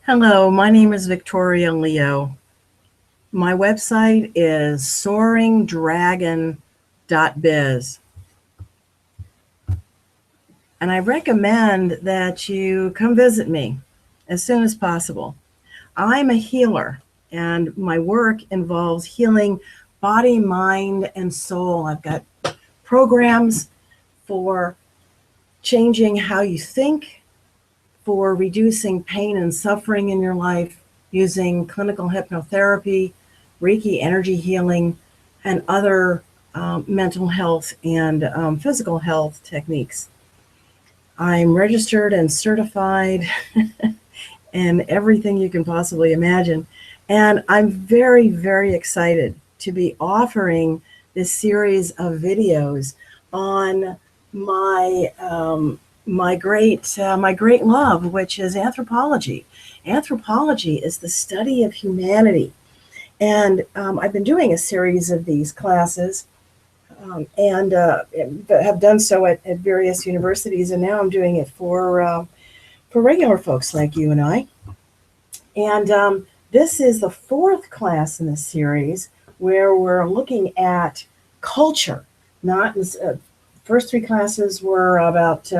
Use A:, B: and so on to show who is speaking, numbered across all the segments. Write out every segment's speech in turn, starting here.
A: Hello, my name is Victoria Leo. My website is soaringdragon.biz. And I recommend that you come visit me as soon as possible. I'm a healer, and my work involves healing body, mind, and soul. I've got programs for changing how you think, for reducing pain and suffering in your life using clinical hypnotherapy, Reiki energy healing, and other mental health and physical health techniques. I'm registered and certified in everything you can possibly imagine. And I'm very, very excited to be offering this series of videos on my great love, which is anthropology. Anthropology is the study of humanity, and I've been doing a series of these classes, and have done so at various universities, and now I'm doing it for regular folks like you and I. And this is the fourth class in this series where we're looking at culture. Not first three classes were about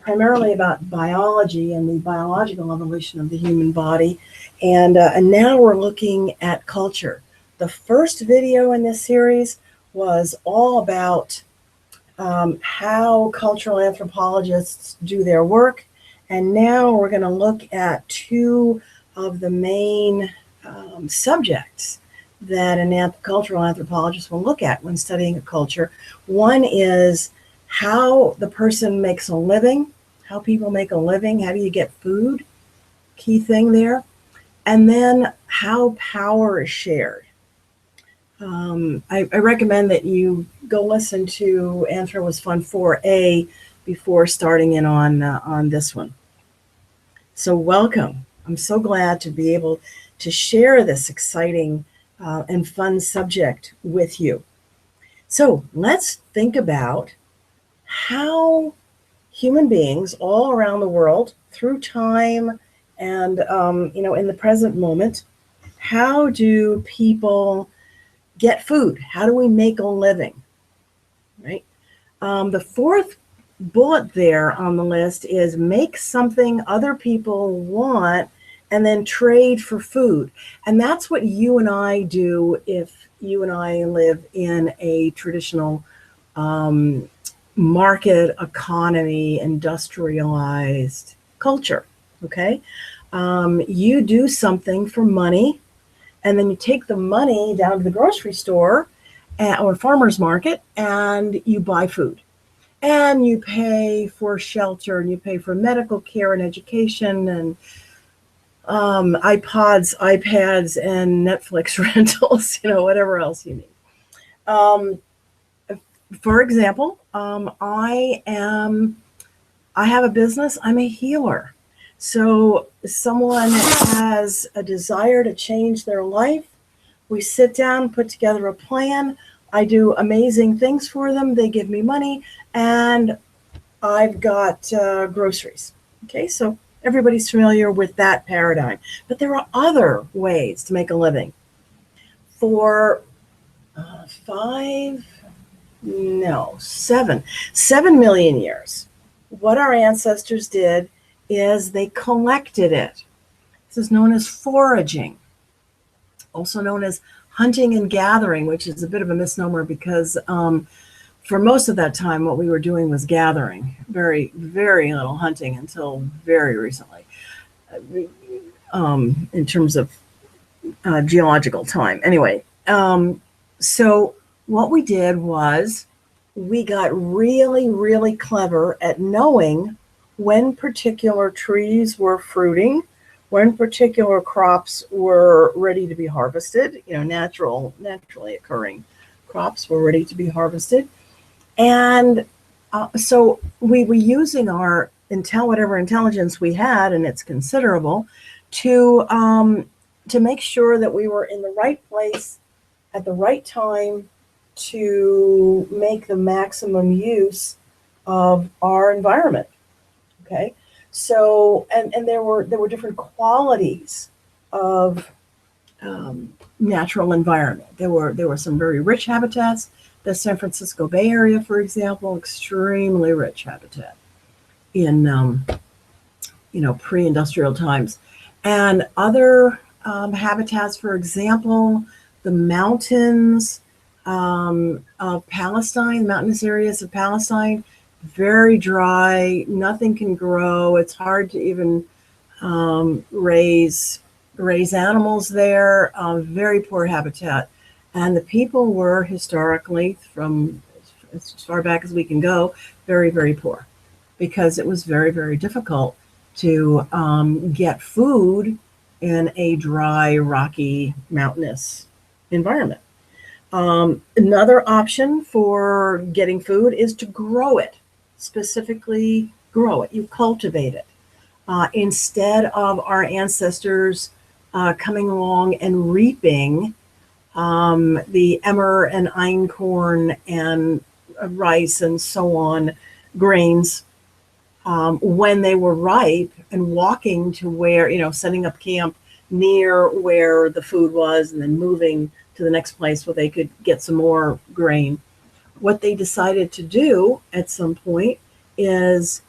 A: primarily about biology and the biological evolution of the human body, and now we're looking at culture. The first video in this series was all about how cultural anthropologists do their work, and now we're going to look at two of the main subjects that a cultural anthropologist will look at when studying a culture. One is how the person makes a living, how people make a living, how do you get food, key thing there, and then how power is shared. I recommend that you go listen to Anthro was Fun 4A before starting in on this one. So welcome. I'm so glad to be able to share this exciting and fun subject with you. So let's think about how human beings all around the world, through time and in the present moment, how do people get food? How do we make a living? Right. The fourth bullet there on the list is make something other people want and then trade for food. And that's what you and I do if you and I live in a traditional market economy, industrialized culture. Okay. You do something for money, and then you take the money down to the grocery store or farmer's market and you buy food. And you pay for shelter, and you pay for medical care and education and iPods, iPads, and Netflix rentals, whatever else you need. For example, I have a business. I'm a healer. So someone has a desire to change their life. We sit down, put together a plan. I do amazing things for them. They give me money, and I've got groceries. Okay, so everybody's familiar with that paradigm. But there are other ways to make a living. For 7 million years, what our ancestors did is they collected it. This is known as foraging, also known as hunting and gathering, which is a bit of a misnomer because for most of that time, what we were doing was gathering. Very, very little hunting until very recently, in terms of geological time. Anyway, so what we did was we got really, really clever at knowing when particular trees were fruiting, when particular crops were ready to be harvested, naturally occurring crops were ready to be harvested. And so we were using our whatever intelligence we had, and it's considerable, to make sure that we were in the right place at the right time to make the maximum use of our environment. Okay, So, and there were different qualities of natural environment. There were some very rich habitats. The San Francisco Bay Area, for example, extremely rich habitat in pre-industrial times, and other habitats, for example, the mountains of Palestine, mountainous areas of Palestine, very dry. Nothing can grow. It's hard to even raise animals there. Very poor habitat, and the people were historically, from as far back as we can go, very, very poor, because it was very, very difficult to get food in a dry, rocky, mountainous environment. Another option for getting food is to grow it, specifically grow it. You cultivate it. Instead of our ancestors coming along and reaping the emmer and einkorn and rice and so on, grains, when they were ripe, and walking to where, setting up camp near where the food was and then moving to the next place where they could get some more grain. What they decided to do at some point is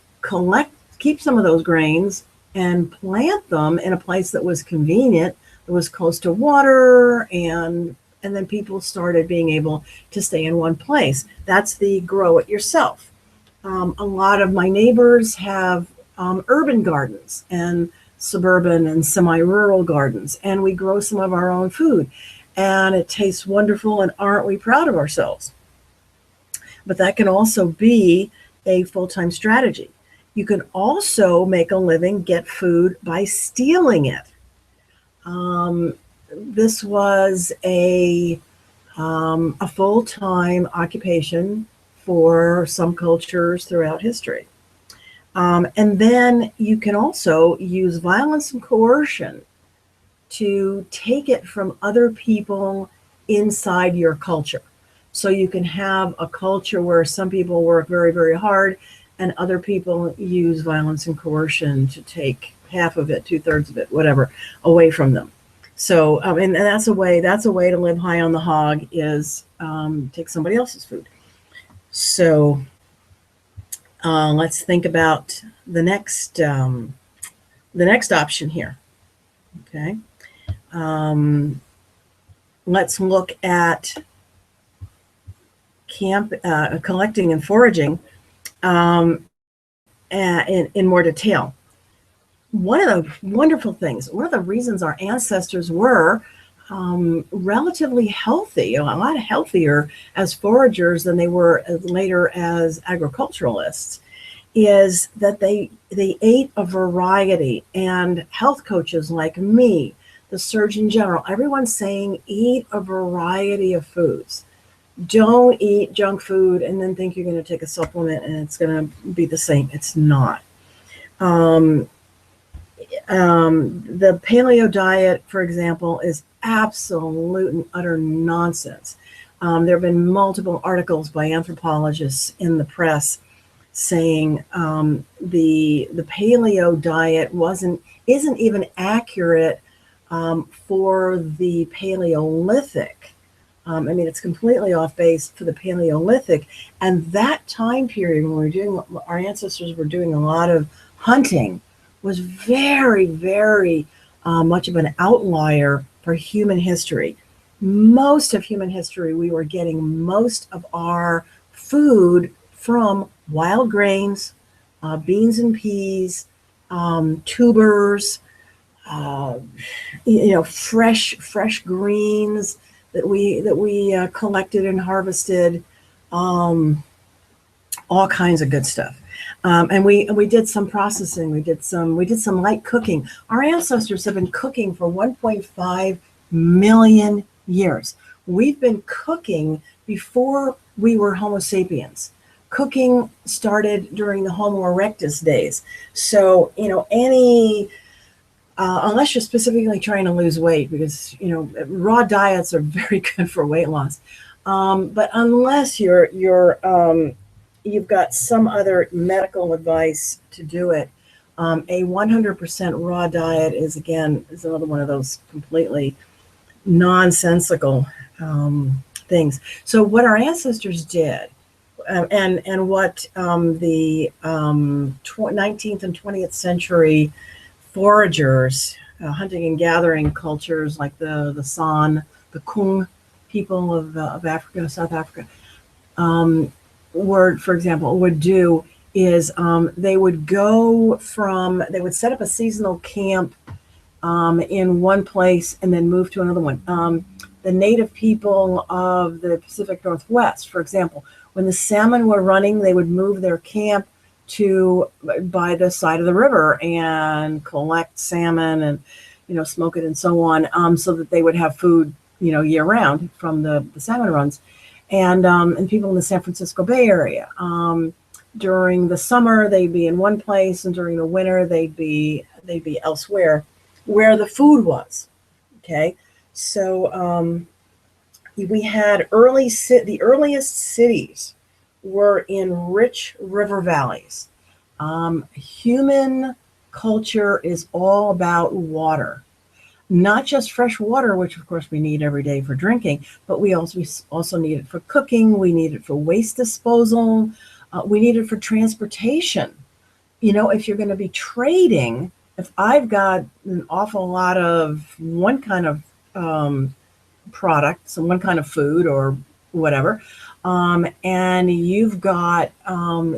A: keep some of those grains and plant them in a place that was convenient, that was close to water, and then people started being able to stay in one place. That's the grow it yourself. A lot of my neighbors have urban gardens and suburban and semi-rural gardens, and we grow some of our own food, and it tastes wonderful, and aren't we proud of ourselves? But that can also be a full-time strategy. You can also make a living, get food, by stealing it. This was a full-time occupation for some cultures throughout history. And then you can also use violence and coercion to take it from other people inside your culture. So you can have a culture where some people work very, very hard, and other people use violence and coercion to take half of it, 2/3 of it, whatever, away from them. So, and that's a way to live high on the hog, is take somebody else's food. So let's think about the next option here. Okay. Let's look at collecting and foraging in more detail. One of the wonderful things, one of the reasons our ancestors were relatively healthy, a lot healthier as foragers than they were later as agriculturalists, is that they ate a variety. And health coaches like me, the Surgeon General, everyone's saying eat a variety of foods. Don't eat junk food and then think you're going to take a supplement and it's going to be the same. It's not. The paleo diet, for example, is absolute and utter nonsense. There have been multiple articles by anthropologists in the press saying the paleo diet isn't even accurate for the Paleolithic. It's completely off base for the Paleolithic, and that time period when our ancestors were doing a lot of hunting, was very, very much of an outlier for human history. Most of human history, we were getting most of our food from wild grains, beans and peas, tubers, fresh greens that we collected and harvested, all kinds of good stuff. And we did some processing. We did some light cooking. Our ancestors have been cooking for 1.5 million years. We've been cooking before we were Homo sapiens. Cooking started during the Homo erectus days. So, unless you're specifically trying to lose weight, because, raw diets are very good for weight loss. But unless you've got some other medical advice to do it, A 100% raw diet is another one of those completely nonsensical things. So what our ancestors did, and what the 19th and 20th century foragers, hunting and gathering cultures like the San, the Kung people of Africa, South Africa, for example, would do is they would set up a seasonal camp in one place and then move to another one. The native people of the Pacific Northwest, for example, when the salmon were running, they would move their camp to by the side of the river and collect salmon and smoke it and so on, so that they would have food year round from the salmon runs. And people in the San Francisco Bay Area, during the summer they'd be in one place, and during the winter they'd be elsewhere where the food was. Okay, so we had the earliest cities were in rich river valleys. Human culture is all about water, not just fresh water, which of course we need every day for drinking, but we also need it for cooking. We need it for waste disposal. We need it for transportation. If you're going to be trading, if I've got an awful lot of one kind of product, some one kind of food or whatever, and you've got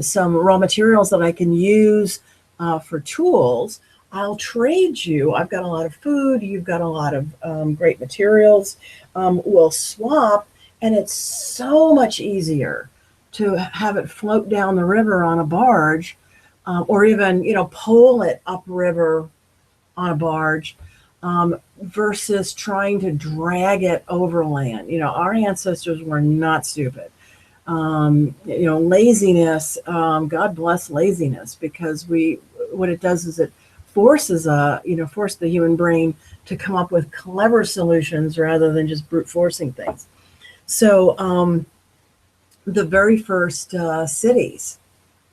A: some raw materials that I can use for tools, I'll trade you. I've got a lot of food. You've got a lot of great materials. We'll swap, and it's so much easier to have it float down the river on a barge, or even pole it upriver on a barge, versus trying to drag it overland. Our ancestors were not stupid. Laziness. God bless laziness, because what it does is it force the human brain to come up with clever solutions rather than just brute forcing things. So the very first cities,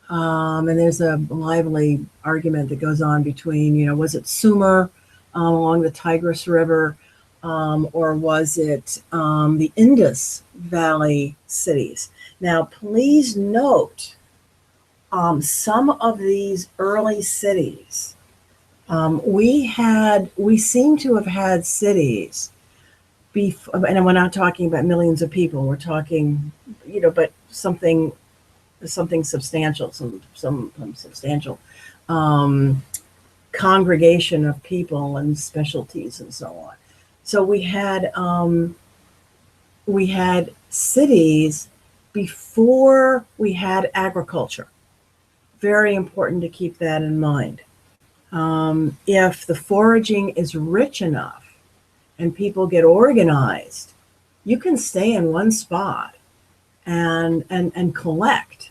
A: and there's a lively argument that goes on between, was it Sumer along the Tigris River, or was it the Indus Valley cities? Now, please note, some of these early cities, we seem to have had cities and we're not talking about millions of people. We're talking, but something substantial, some substantial congregation of people and specialties and so on. So we had cities before we had agriculture. Very important to keep that in mind. If the foraging is rich enough and people get organized, you can stay in one spot and collect.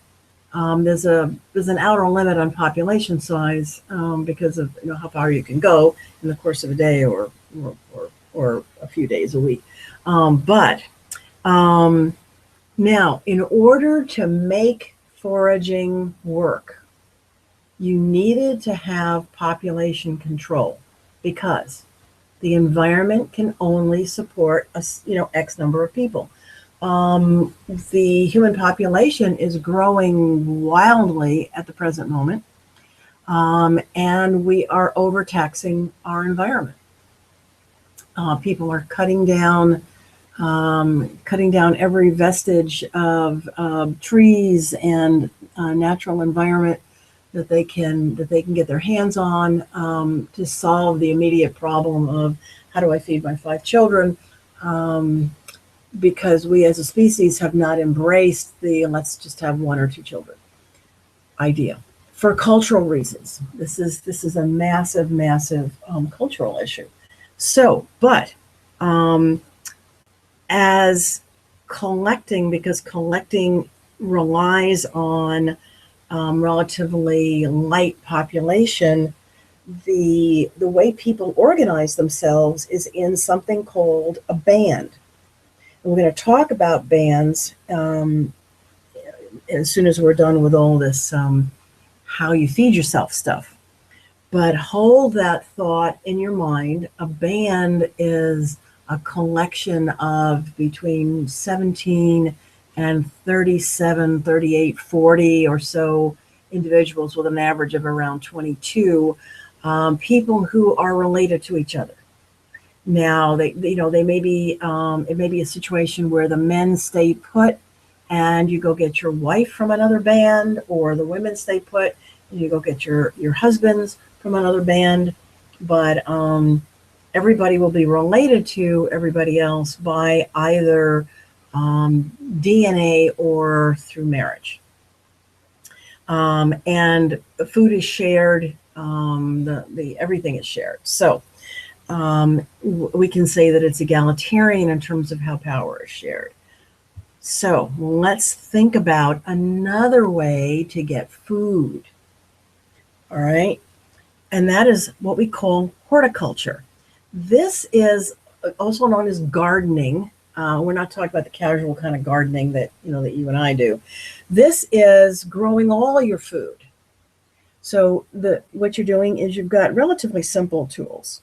A: There's an outer limit on population size, because of how far you can go in the course of a day or a few days a week. But now, in order to make foraging work, you needed to have population control, because the environment can only support X number of people. The human population is growing wildly at the present moment, and we are overtaxing our environment. People are cutting down every vestige of trees and natural environment that they can get their hands on, to solve the immediate problem of how do I feed my 5 children, because we as a species have not embraced the let's just have 1 or 2 children idea for cultural reasons. This is a massive cultural issue. So, but as collecting, because collecting relies on relatively light population, the way people organize themselves is in something called a band. And we're going to talk about bands as soon as we're done with all this how you feed yourself stuff. But hold that thought in your mind. A band is a collection of between 17 and 37, 38, 40 or so individuals with an average of around 22 people who are related to each other. Now, they may be, it may be a situation where the men stay put and you go get your wife from another band, or the women stay put and you go get your husbands from another band. But everybody will be related to everybody else by either DNA or through marriage. And the food is shared. The everything is shared. So we can say that it's egalitarian in terms of how power is shared. So let's think about another way to get food. All right. And that is what we call horticulture. This is also known as gardening. We're not talking about the casual kind of gardening that you and I do. This is growing all your food. So what you're doing is you've got relatively simple tools.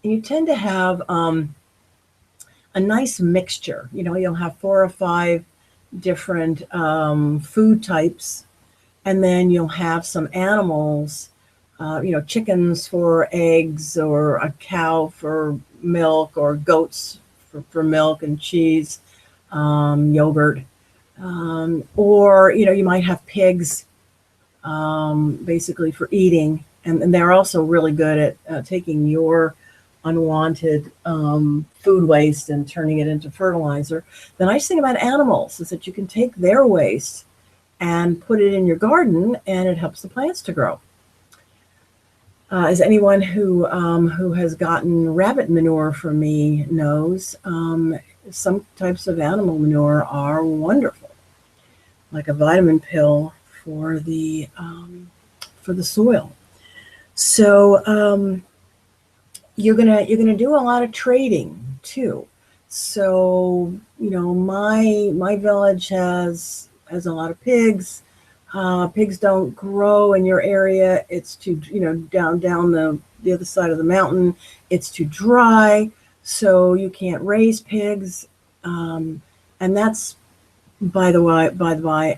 A: And you tend to have a nice mixture. You'll have 4 or 5 different food types, and then you'll have some animals, chickens for eggs, or a cow for milk, or goats for milk and cheese, yogurt, or you might have pigs, basically for eating, and they're also really good at taking your unwanted food waste and turning it into fertilizer. The nice thing about animals is that you can take their waste and put it in your garden, and it helps the plants to grow. As anyone who has gotten rabbit manure from me knows, some types of animal manure are wonderful, like a vitamin pill for the soil. So you're gonna do a lot of trading too. So my village has a lot of pigs. Pigs don't grow in your area. It's too down the other side of the mountain. It's too dry, so you can't raise pigs. And that's, by the way,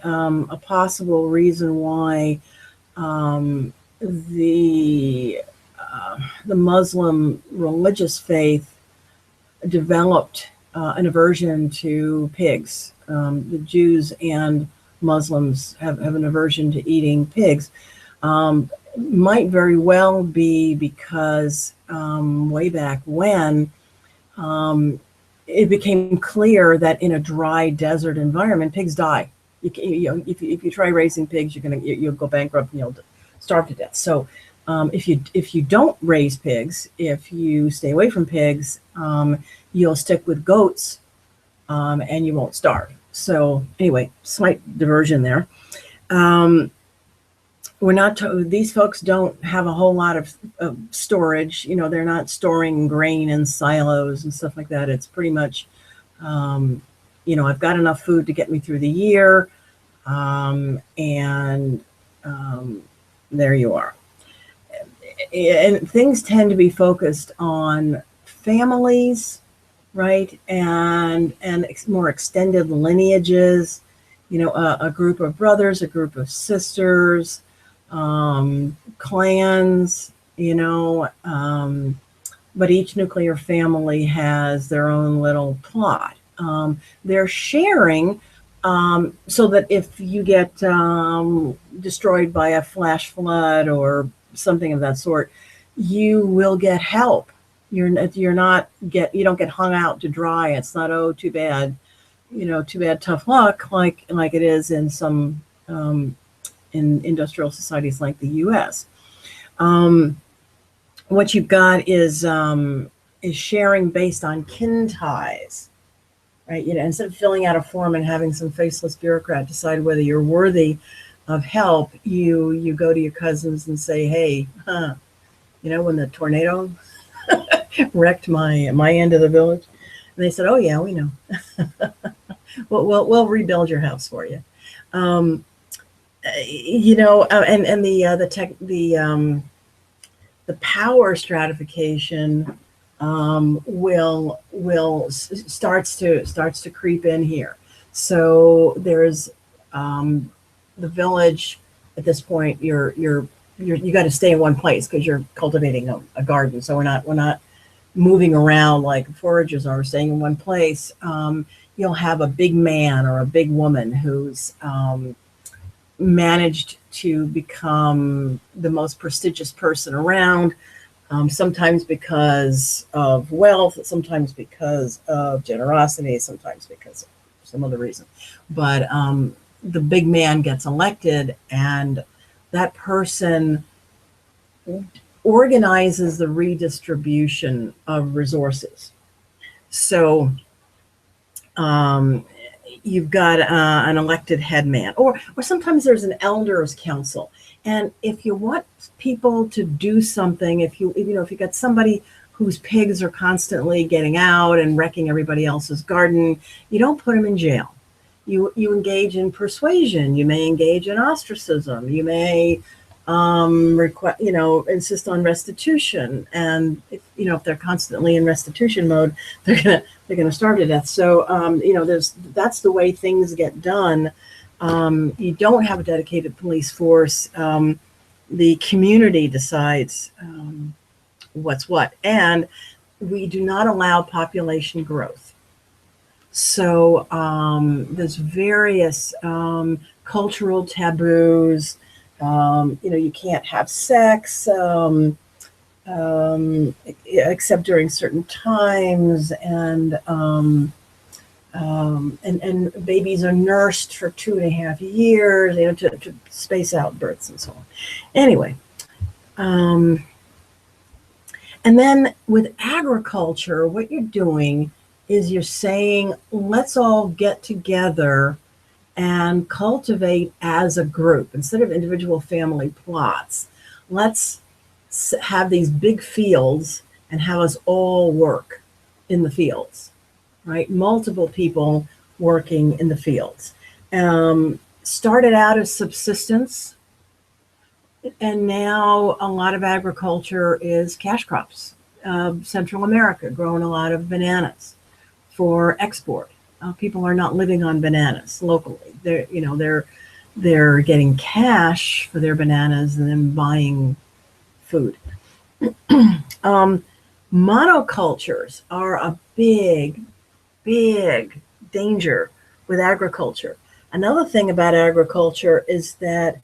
A: a possible reason why the Muslim religious faith developed an aversion to pigs. The Jews and Muslims have an aversion to eating pigs. Might very well be because way back when it became clear that in a dry desert environment, pigs die. If you try raising pigs, you'll go bankrupt and you'll starve to death. So if you don't raise pigs, if you stay away from pigs, you'll stick with goats, and you won't starve. So anyway, slight diversion there. These folks don't have a whole lot of storage. They're not storing grain in silos and stuff like that. It's pretty much, I've got enough food to get me through the year, and there you are. And things tend to be focused on families, right? And more extended lineages, a group of brothers, a group of sisters, clans, but each nuclear family has their own little plot. They're sharing, so that if you get destroyed by a flash flood or something of that sort, you will get help. You don't get hung out to dry. It's not, oh, too bad, tough luck, like it is in some in industrial societies like the U.S. What you've got is sharing based on kin ties, right? Instead of filling out a form and having some faceless bureaucrat decide whether you're worthy of help, you go to your cousins and say, hey, when the tornado wrecked my end of the village, and they said, oh yeah, we know. we'll rebuild your house for you. and the power stratification starts to creep in here. So there's the village. At this point, you got to stay in one place because you're cultivating a garden. So we're not moving around like foragers are, staying in one place. You'll have a big man or a big woman who's managed to become the most prestigious person around, sometimes because of wealth, sometimes because of generosity, sometimes because of some other reason. But the big man gets elected, and that person organizes the redistribution of resources. So you've got an elected headman, or sometimes there's an elders council. And if you want people to do something, if you got somebody whose pigs are constantly getting out and wrecking everybody else's garden, you don't put them in jail. You engage in persuasion. You may engage in ostracism. You may insist on restitution. And if they're constantly in restitution mode, they're gonna starve to death. So that's the way things get done. You don't have a dedicated police force. The community decides what's what, and we do not allow population growth. So there's various cultural taboos. You can't have sex except during certain times, and babies are nursed for 2.5 years, to space out births and so on. Anyway, and then with agriculture, what you're doing is you're saying, let's all get together and cultivate as a group instead of individual family plots. Let's have these big fields and have us all work in the fields, right? Multiple people working in the fields. Started out as subsistence, and now a lot of agriculture is cash crops. Central America growing a lot of bananas for export. People are not living on bananas locally. They're getting cash for their bananas and then buying food. Monocultures are a big danger with agriculture. Another thing about agriculture is that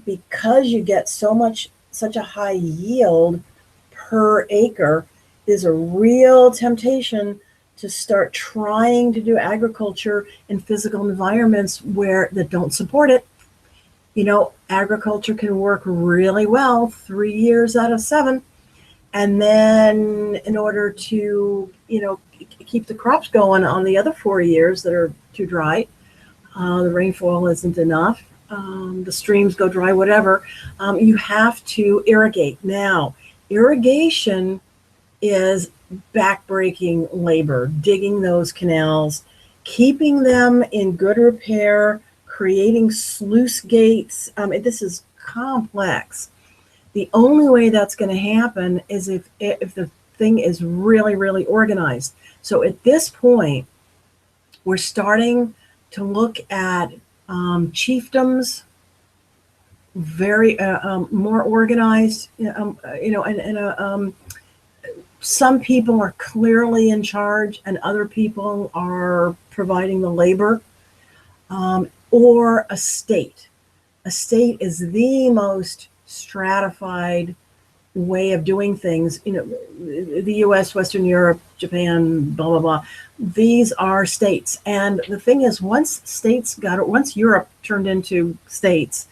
A: because you get such a high yield per acre, is a real temptation to start trying to do agriculture in physical environments that don't support it. Agriculture can work really well 3 years out of 7. And then in order to, keep the crops going on the other 4 years that are too dry, the rainfall isn't enough, the streams go dry, whatever, you have to irrigate. Now, irrigation is backbreaking labor, digging those canals, keeping them in good repair, creating sluice gates. This is complex. The only way that's going to happen is if the thing is really, really organized. So at this point, we're starting to look at chiefdoms, very more organized, some people are clearly in charge and other people are providing the labor, or a state. A state is the most stratified way of doing things. The US, Western Europe, Japan, blah, blah, blah. These are states. And the thing is, once Europe turned into states,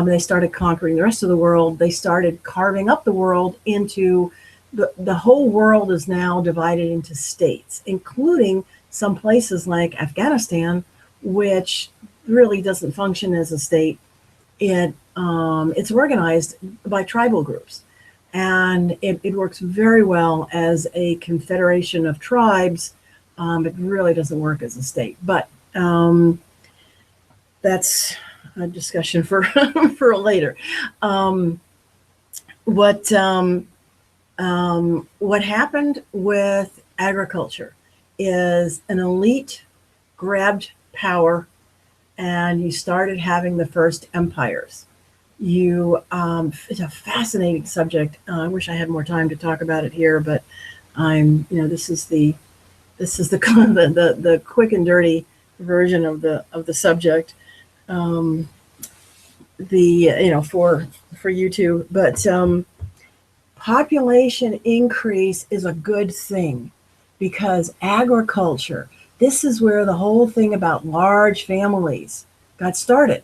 A: they started conquering the rest of the world. They started carving up the world into the whole world is now divided into states, including some places like Afghanistan, which really doesn't function as a state. It's organized by tribal groups, and it works very well as a confederation of tribes. It really doesn't work as a state, but that's a discussion for for later. Um, what what happened with agriculture is an elite grabbed power, and you started having the first empires. It's a fascinating subject. I wish I had more time to talk about it here, but this is the the quick and dirty version of the subject. Um, the for YouTube, but population increase is a good thing because agriculture. This is where the whole thing about large families got started.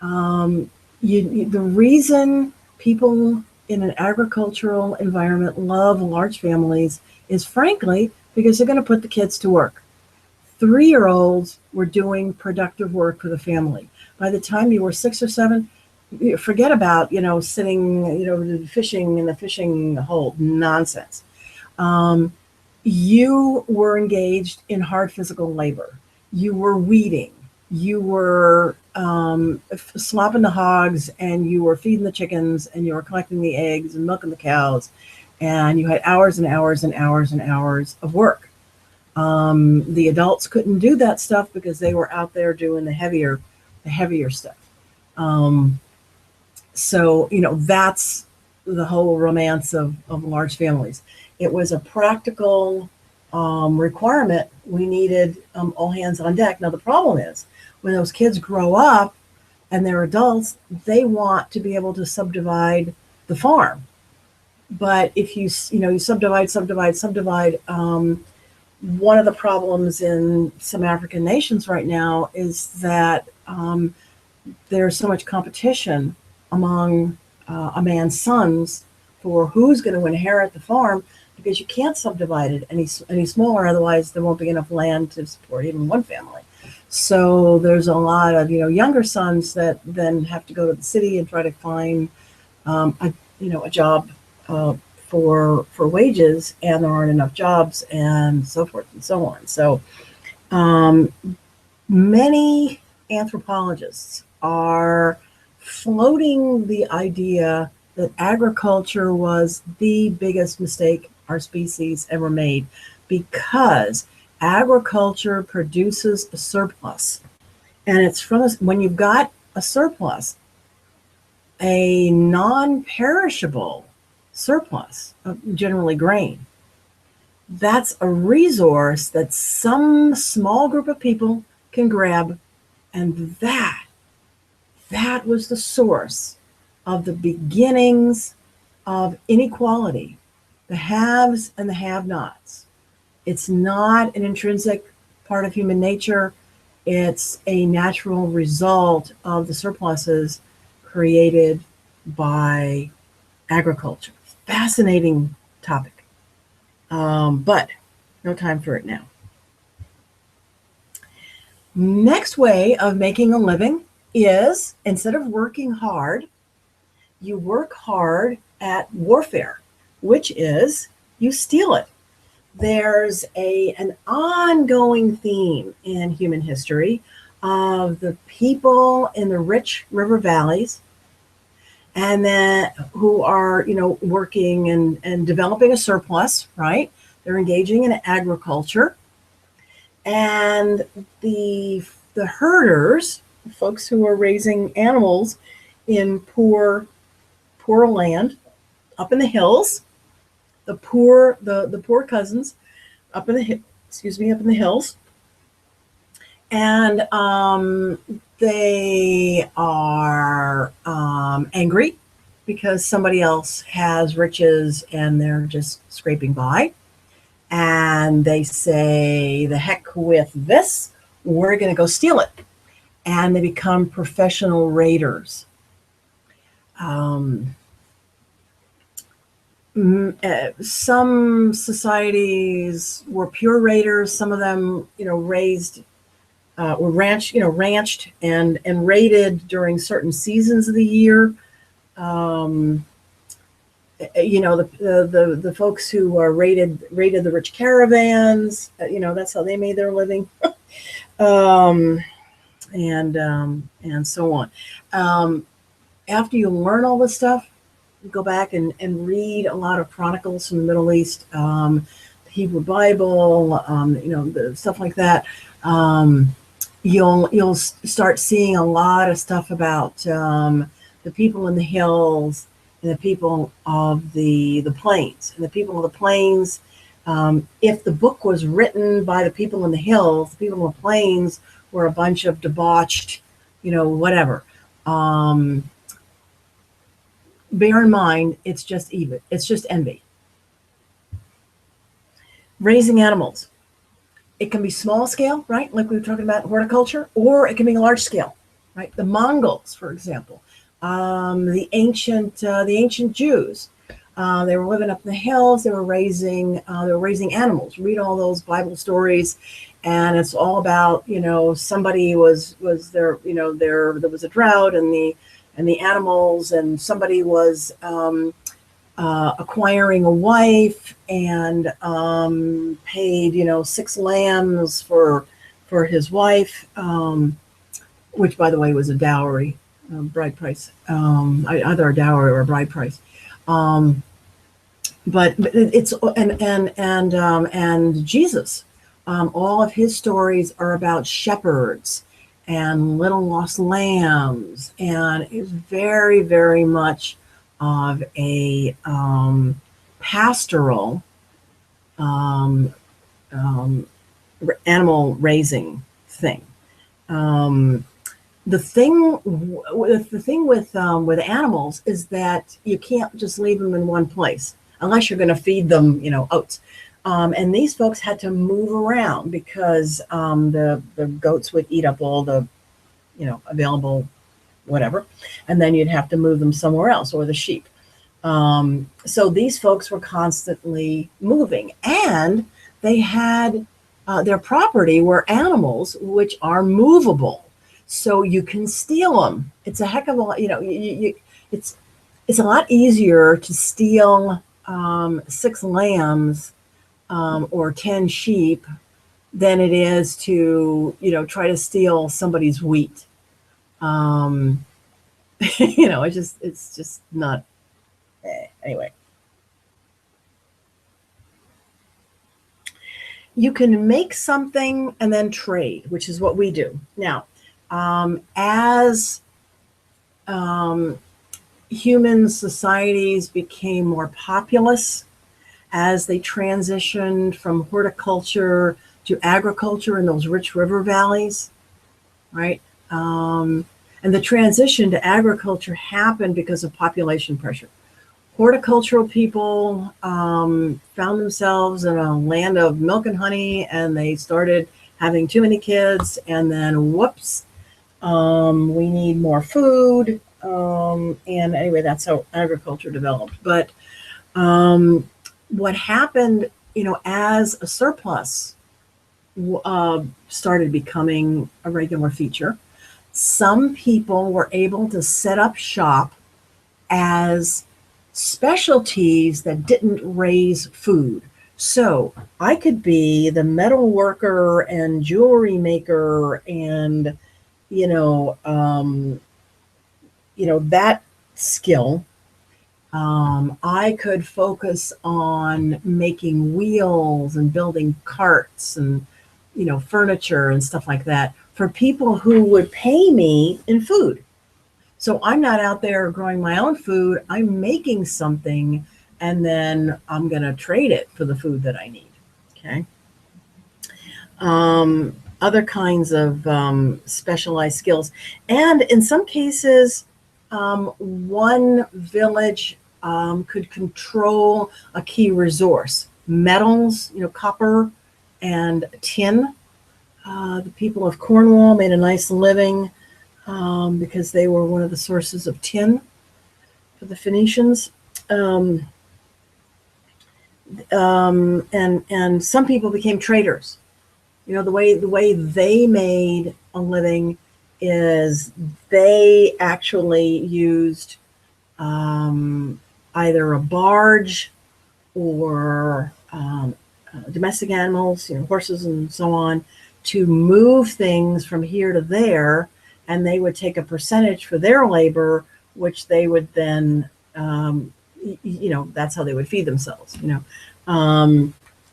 A: Um, the reason people in an agricultural environment love large families is frankly because they're going to put the kids to work. 3-year-olds were doing productive work for the family. By the time you were 6 or 7, forget about, sitting, fishing in the fishing hole. Nonsense. Um, you were engaged in hard physical labor. You were weeding. You were slopping the hogs, and you were feeding the chickens, and you were collecting the eggs and milking the cows. And you had hours and hours and hours and hours of work. The adults couldn't do that stuff because they were out there doing the heavier stuff. Um, so, that's the whole romance of large families. It was a practical requirement. We needed all hands on deck. Now, the problem is when those kids grow up and they're adults, they want to be able to subdivide the farm. But if you subdivide, one of the problems in some African nations right now is that there's so much competition among a man's sons for who's going to inherit the farm, because you can't subdivide it any smaller, otherwise there won't be enough land to support even one family. So there's a lot of younger sons that then have to go to the city and try to find a job for wages, and there aren't enough jobs, and so forth and so on. So many anthropologists are floating the idea that agriculture was the biggest mistake our species ever made, because agriculture produces a surplus. And it's when you've got a surplus, a non-perishable surplus, generally grain, that's a resource that some small group of people can grab. And that was the source of the beginnings of inequality, the haves and the have-nots. It's not an intrinsic part of human nature. It's a natural result of the surpluses created by agriculture. Fascinating topic, but no time for it now. Next way of making a living is, instead of working hard, you work hard at warfare, which is you steal it. There's an ongoing theme in human history of the people in the rich river valleys, and then who are working and developing a surplus, right? They're engaging in agriculture, and the herders, folks who are raising animals in poor land up in the hills, the poor cousins up in the hills, and they are angry because somebody else has riches and they're just scraping by, and they say, the heck with this, we're going to go steal it, and they become professional raiders. Some societies were pure raiders. Some of them, were ranched and raided during certain seasons of the year. The folks who are raided the rich caravans. That's how they made their living. and so on. Um, After you learn all this stuff, you go back and read a lot of chronicles from the Middle East, the Hebrew Bible, the stuff like that. Um, you'll start seeing a lot of stuff about the people in the hills and the people of the plains. And the people of the plains, if the book was written by the people in the hills, the people in the plains were a bunch of debauched, whatever. Um, Bear in mind, it's just even. It's just envy. Raising animals. It can be small scale, right? Like we were talking about horticulture, or it can be large scale, right? The Mongols, for example, the ancient Jews. They were living up in the hills. They were raising animals. Read all those Bible stories, and it's all about somebody was there. There was a drought, and the animals, and somebody was acquiring a wife and paid 6 lambs for his wife, which by the way was a dowry, bride price, either a dowry or a bride price. But it's and Jesus, all of his stories are about shepherds and little lost lambs, and it's very, very much of a pastoral um, um, animal raising thing. Um, the thing with animals is that you can't just leave them in one place unless you're going to feed them, oats. And these folks had to move around because the goats would eat up all the available whatever, and then you'd have to move them somewhere else, or the sheep. So these folks were constantly moving, and they had their property were animals which are movable, so you can steal them. It's a heck of a lot. It's a lot easier to steal 6 lambs or 10 sheep than it is to try to steal somebody's wheat. It's just not. Anyway, you can make something and then trade, which is what we do now. As human societies became more populous, as they transitioned from horticulture to agriculture in those rich river valleys, right? And the transition to agriculture happened because of population pressure. Horticultural people found themselves in a land of milk and honey, and they started having too many kids, and then whoops, we need more food. And anyway, that's how agriculture developed. But what happened, as a surplus started becoming a regular feature, some people were able to set up shop as specialties that didn't raise food. So I could be the metal worker and jewelry maker and that skill. I could focus on making wheels and building carts and furniture and stuff like that for people who would pay me in food. So I'm not out there growing my own food. I'm making something, and then I'm going to trade it for the food that I need. Okay. Other kinds of specialized skills. And in some cases, one village could control a key resource. Metals, copper and tin. The people of Cornwall made a nice living because they were one of the sources of tin for the Phoenicians. And some people became traders. The way they made a living is they actually used either a barge or domestic animals, horses and so on, to move things from here to there, and they would take a percentage for their labor, which they would then, that's how they would feed themselves.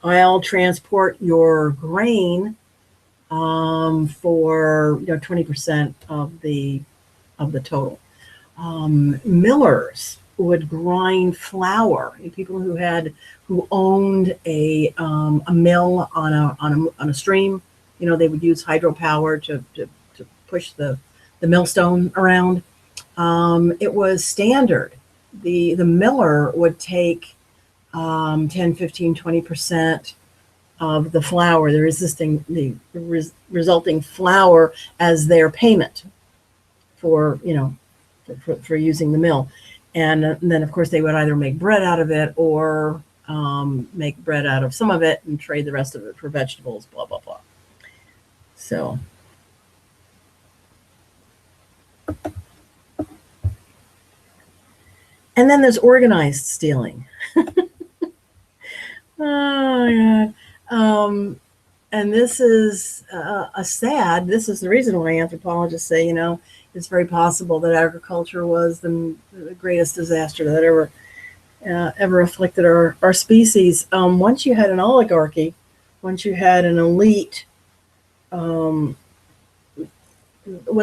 A: I'll transport your grain for 20% of the total. Millers would grind flour. People who owned a mill on a stream, they would use hydropower to push the millstone around. It was standard. The miller would take 10, 15, 20% of the flour, the resulting flour, as their payment for using the mill. And then, of course, they would either make bread out of it or make bread out of some of it and trade the rest of it for vegetables, blah, blah, blah. So. And then there's organized stealing. Oh, God. And this is this is the reason why anthropologists say, it's very possible that agriculture was the greatest disaster that ever afflicted our species. Once you had an oligarchy, once you had an elite, what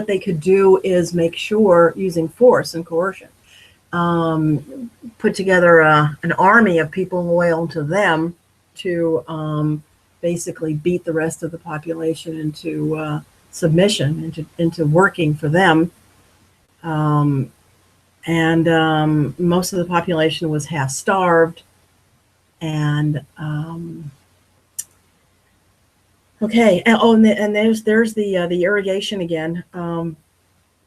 A: they could do is make sure, using force and coercion, put together an army of people loyal to them to basically beat the rest of the population into submission, into working for them. And most of the population was half starved. And okay. And there's the irrigation again.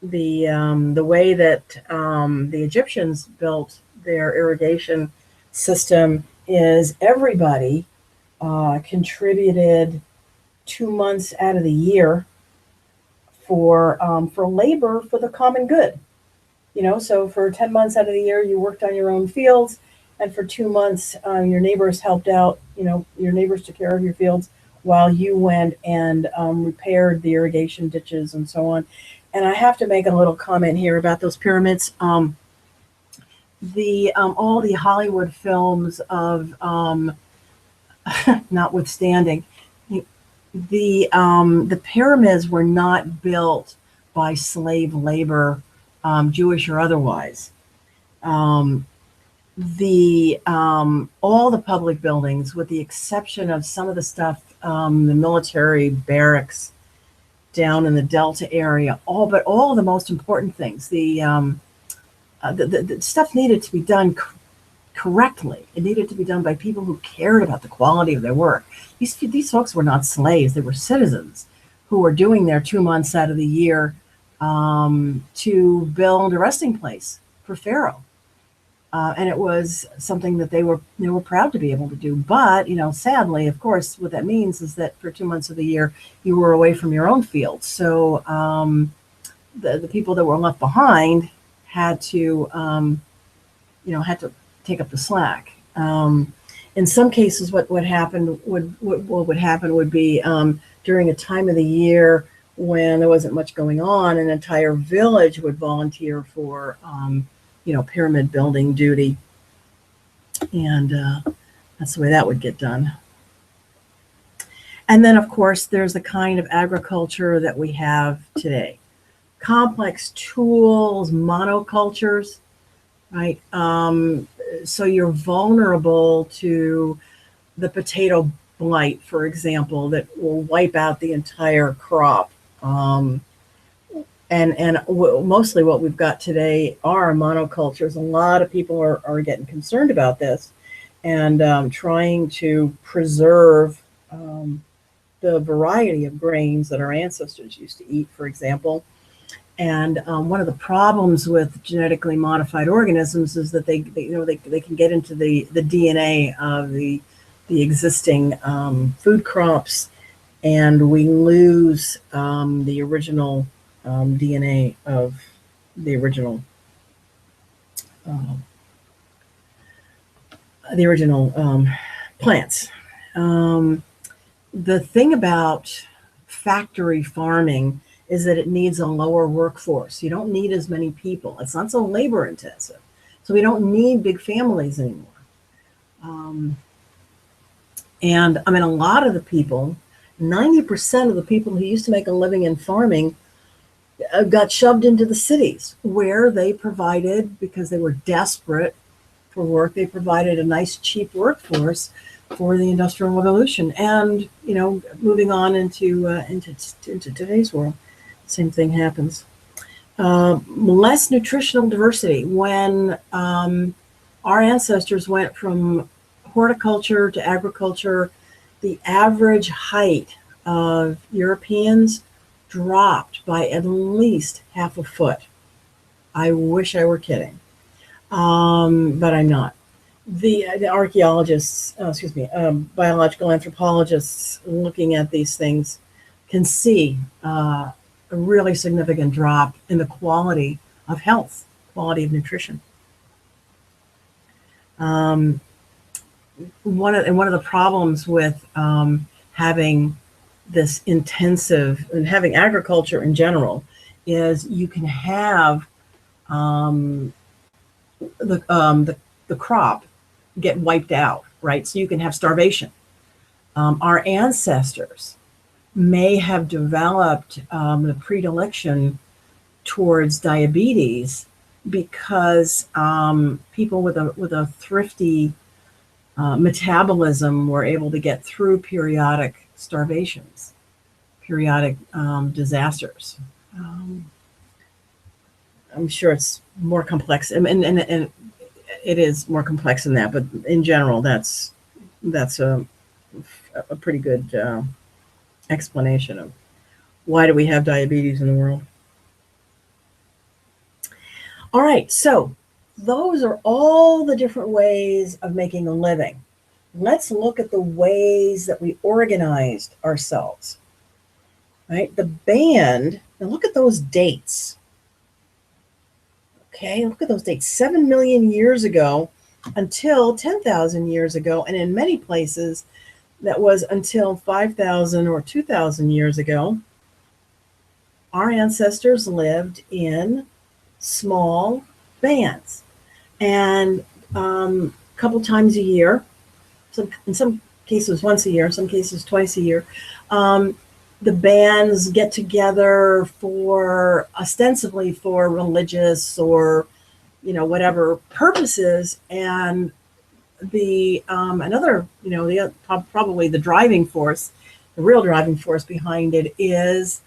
A: The way that the Egyptians built their irrigation system is everybody contributed 2 months out of the year for labor for the common good. So for 10 months out of the year, you worked on your own fields, and for 2 months, your neighbors helped out. Your neighbors took care of your fields while you went and repaired the irrigation ditches and so on. And I have to make a little comment here about those pyramids. All the Hollywood films of notwithstanding, the pyramids were not built by slave labor, Jewish or otherwise. All the public buildings, with the exception of some of the stuff, the military barracks down in the Delta area, but all the most important things, the stuff needed to be done correctly. It needed to be done by people who cared about the quality of their work. These folks were not slaves; they were citizens who were doing their 2 months out of the year to build a resting place for Pharaoh. And it was something that they were proud to be able to do. But, sadly, of course, what that means is that for 2 months of the year, you were away from your own field. So the people that were left behind had to take up the slack. In some cases, what would happen would be during a time of the year when there wasn't much going on, an entire village would volunteer for pyramid building duty, and that's the way that would get done. And then, of course, there's the kind of agriculture that we have today: complex tools, monocultures, right? So you're vulnerable to the potato blight, for example, that will wipe out the entire crop. And mostly what we've got today are monocultures. A lot of people are getting concerned about this and trying to preserve the variety of grains that our ancestors used to eat, for example. And one of the problems with genetically modified organisms is that they can get into the DNA of the existing food crops, and we lose the original DNA of the original plants. The thing about factory farming is that it needs a lower workforce. You don't need as many people. It's not so labor intensive. So we don't need big families anymore. Um, and I mean, a lot of the people, 90% of the people who used to make a living in farming got shoved into the cities where they provided, because they were desperate for work, they provided a nice cheap workforce for the Industrial Revolution. And, you know, moving on into today's world, same thing happens. Less nutritional diversity. When our ancestors went from horticulture to agriculture, the average height of Europeans dropped by at least half a foot. I wish I were kidding, but I'm not. The archaeologists, biological anthropologists looking at these things can see a really significant drop in the quality of health, quality of nutrition. One of the problems with having this intensive and having agriculture in general is you can have the crop get wiped out, right? So you can have starvation. Our ancestors may have developed the predilection towards diabetes because people with a thrifty metabolism were able to get through periodic starvations, periodic disasters. I'm sure it's more complex, and it is more complex than that. But in general, that's a pretty good explanation of why do we have diabetes in the world. All right, so those are all the different ways of making a living. Let's look at the ways that we organized ourselves. Right, the band. Now look at those dates. Okay, look at those dates. 7 million years ago until 10,000 years ago, and in many places that was until 5,000 or 2,000 years ago. Our ancestors lived in small bands, and a couple times a year, in some cases once a year, in some cases twice a year, the bands get together for ostensibly for religious or, you know, whatever purposes. And the another, you know, probably the driving force, the real driving force behind it is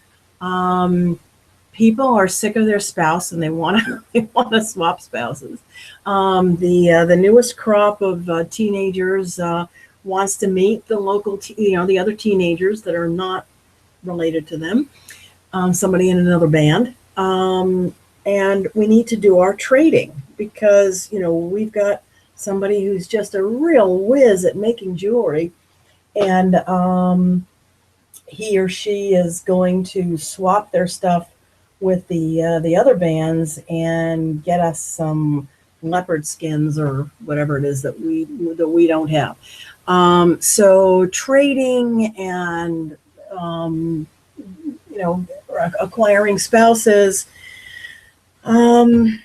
A: people are sick of their spouse and they want to swap spouses. The newest crop of teenagers wants to meet the local, the other teenagers that are not related to them, somebody in another band. And we need to do our trading because, you know, we've got somebody who's just a real whiz at making jewelry, and he or she is going to swap their stuff with the other bands and get us some leopard skins or whatever it is that we don't have. So trading and acquiring spouses, and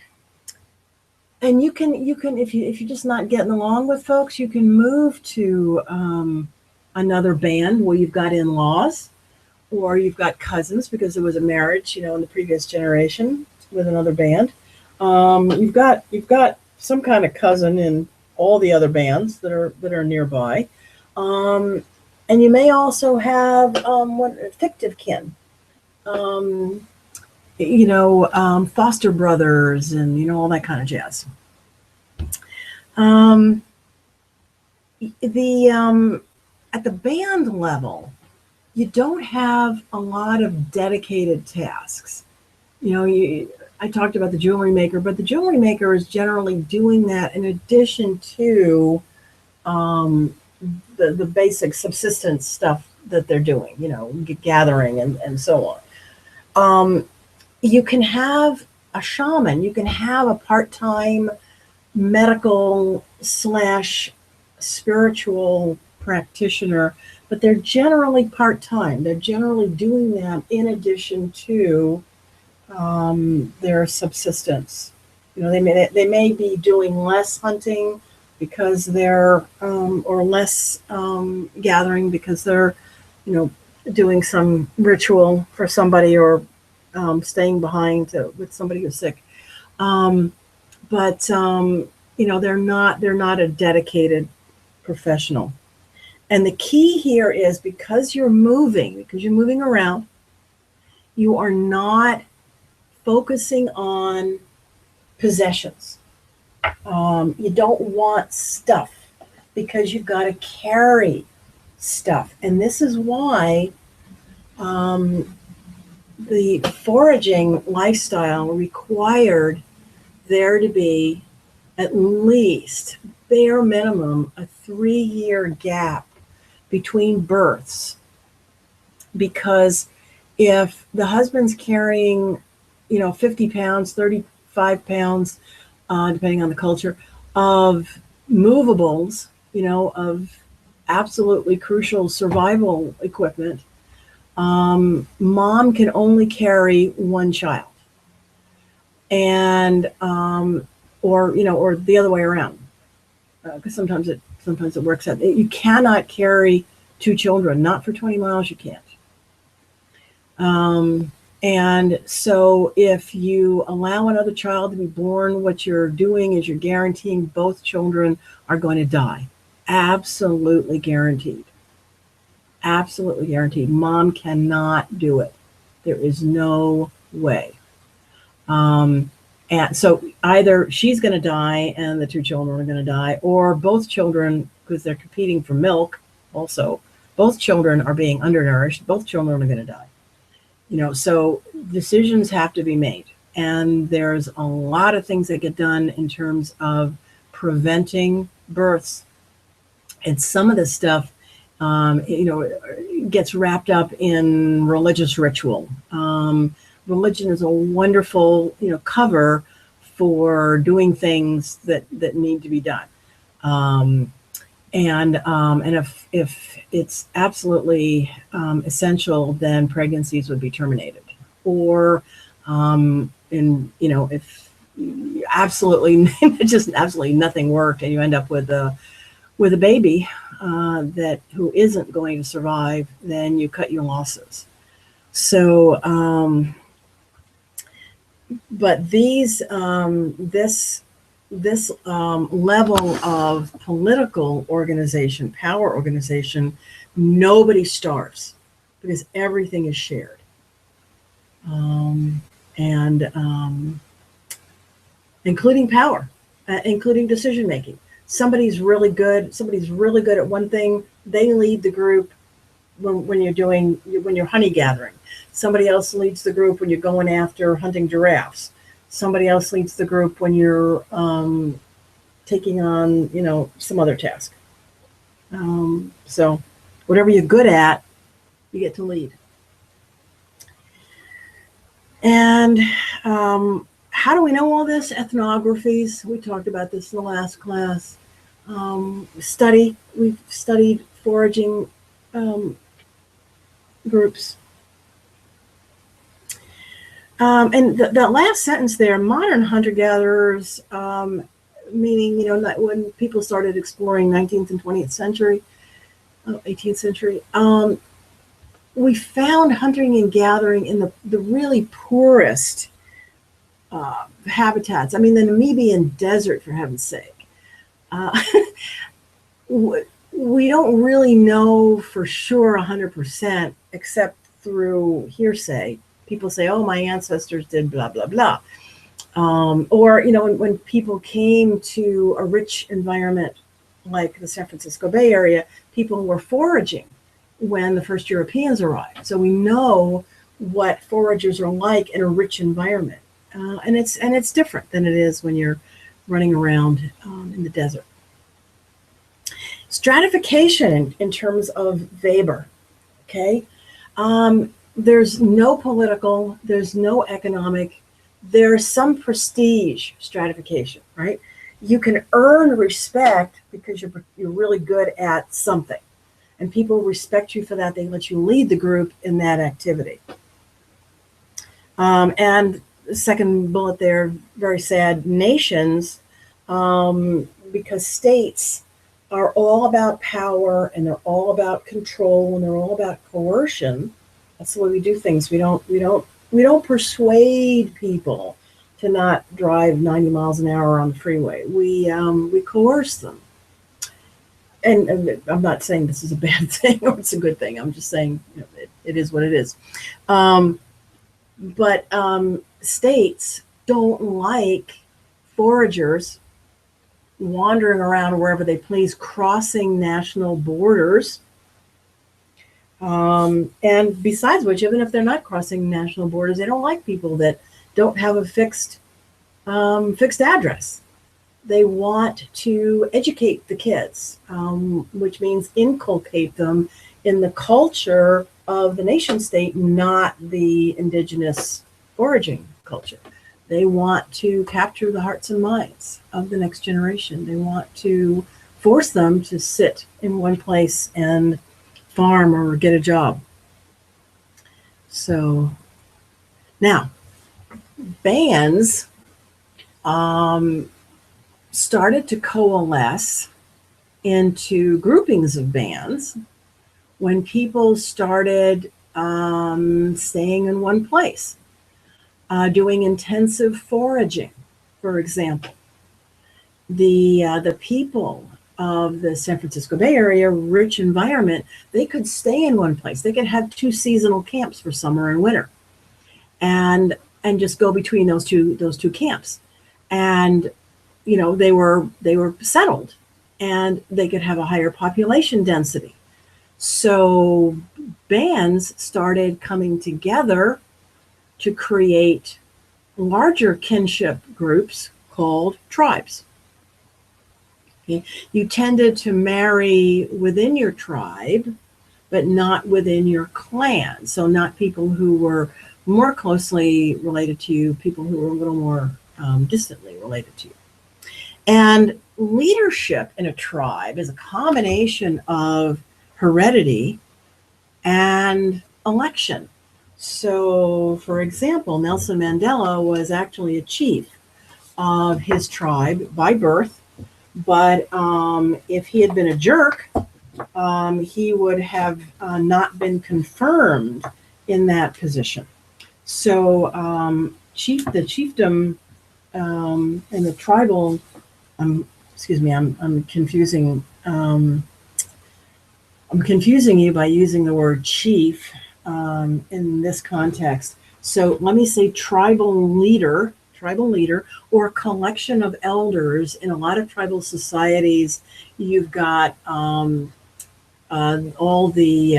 A: you can if you're just not getting along with folks, you can move to another band where you've got in-laws or you've got cousins because there was a marriage, in the previous generation with another band. You've got some kind of cousin in all the other bands that are nearby. And you may also have fictive kin, foster brothers and, all that kind of jazz. At the band level, you don't have a lot of dedicated tasks. I talked about the jewelry maker, but the jewelry maker is generally doing that in addition to the basic subsistence stuff that they're doing, gathering and so on. You can have a shaman, you can have a part-time medical / spiritual practitioner but they're generally part-time. They're generally doing that in addition to their subsistence. They may be doing less hunting because they're or less gathering because they're doing some ritual for somebody, or staying behind with somebody who's sick. Um, but they're not a dedicated professional. And the key here is because you're moving around, you are not focusing on possessions. You don't want stuff because you've got to carry stuff. And this is why the foraging lifestyle required there to be at least, bare minimum, a 3-year gap between births. Because if the husband's carrying 50 pounds, 35 pounds, depending on the culture, of movables, of absolutely crucial survival equipment, mom can only carry one child. And or the other way around, because sometimes it works out. You cannot carry 2 children, not for 20 miles. You can't. And so if you allow another child to be born, what you're doing is you're guaranteeing both children are going to die. Absolutely guaranteed. Absolutely guaranteed. Mom cannot do it. There is no way. And so either she's going to die and the 2 children are going to die, or both children, because they're competing for milk also, both children are being undernourished, both children are going to die. So decisions have to be made. And there's a lot of things that get done in terms of preventing births. And some of this stuff, gets wrapped up in religious ritual. Religion is a wonderful, cover for doing things that need to be done. And if it's absolutely essential, then pregnancies would be terminated. Or if absolutely just absolutely nothing worked, and you end up with a baby who isn't going to survive, then you cut your losses. So, but this level of political organization, power organization, nobody starves because everything is shared. Including power, including decision making. Somebody's really good at one thing, they lead the group when you're honey gathering. Somebody else leads the group when you're going after hunting giraffes. Somebody else leads the group when you're taking on, some other task. So whatever you're good at, you get to lead. And how do we know all this? Ethnographies. We talked about this in the last class. We've studied foraging groups. And that last sentence there, modern hunter-gatherers, meaning, when people started exploring 19th and 20th century, 18th century, we found hunting and gathering in the really poorest habitats. I mean, the Namibian desert, for heaven's sake. We don't really know for sure 100%, except through hearsay. People say, oh, my ancestors did blah, blah, blah. Or, when people came to a rich environment like the San Francisco Bay Area, people were foraging when the first Europeans arrived. So we know what foragers are like in a rich environment. And it's different than it is when you're running around in the desert. Stratification in terms of Weber, okay? There's no political, there's no economic, there's some prestige stratification, right? You can earn respect because you're really good at something. and people respect you for that. They let you lead the group in that activity. And the second bullet there, very sad, nations, because states are all about power, and they're all about control, and they're all about coercion. That's the way we do things. We don't persuade people to not drive 90 miles an hour on the freeway. We coerce them. And I'm not saying this is a bad thing or it's a good thing. I'm just saying, you know, it is what it is. But states don't like foragers wandering around wherever they please, crossing national borders. And besides which, even if they're not crossing national borders, they don't like people that don't have a fixed address. They want to educate the kids, which means inculcate them in the culture of the nation state, not the indigenous foraging culture. They want to capture the hearts and minds of the next generation. They want to force them to sit in one place and farm or get a job. So now, bands started to coalesce into groupings of bands when people started staying in one place, doing intensive foraging, for example. The people of the San Francisco Bay Area, rich environment, they could stay in one place. They could have 2 seasonal camps for summer and winter, and just go between those two camps. And you know, they were settled, and they could have a higher population density. So bands started coming together to create larger kinship groups called tribes. Okay? You tended to marry within your tribe, but not within your clan. So not people who were more closely related to you, people who were a little more distantly related to you. And leadership in a tribe is a combination of heredity and election. So, for example, Nelson Mandela was actually a chief of his tribe by birth, but if he had been a jerk, he would have not been confirmed in that position. So, the chiefdom and the tribal, excuse me, I'm confusing. I'm confusing you by using the word chief in this context. So let me say tribal leader, or collection of elders. In a lot of tribal societies, you've got all the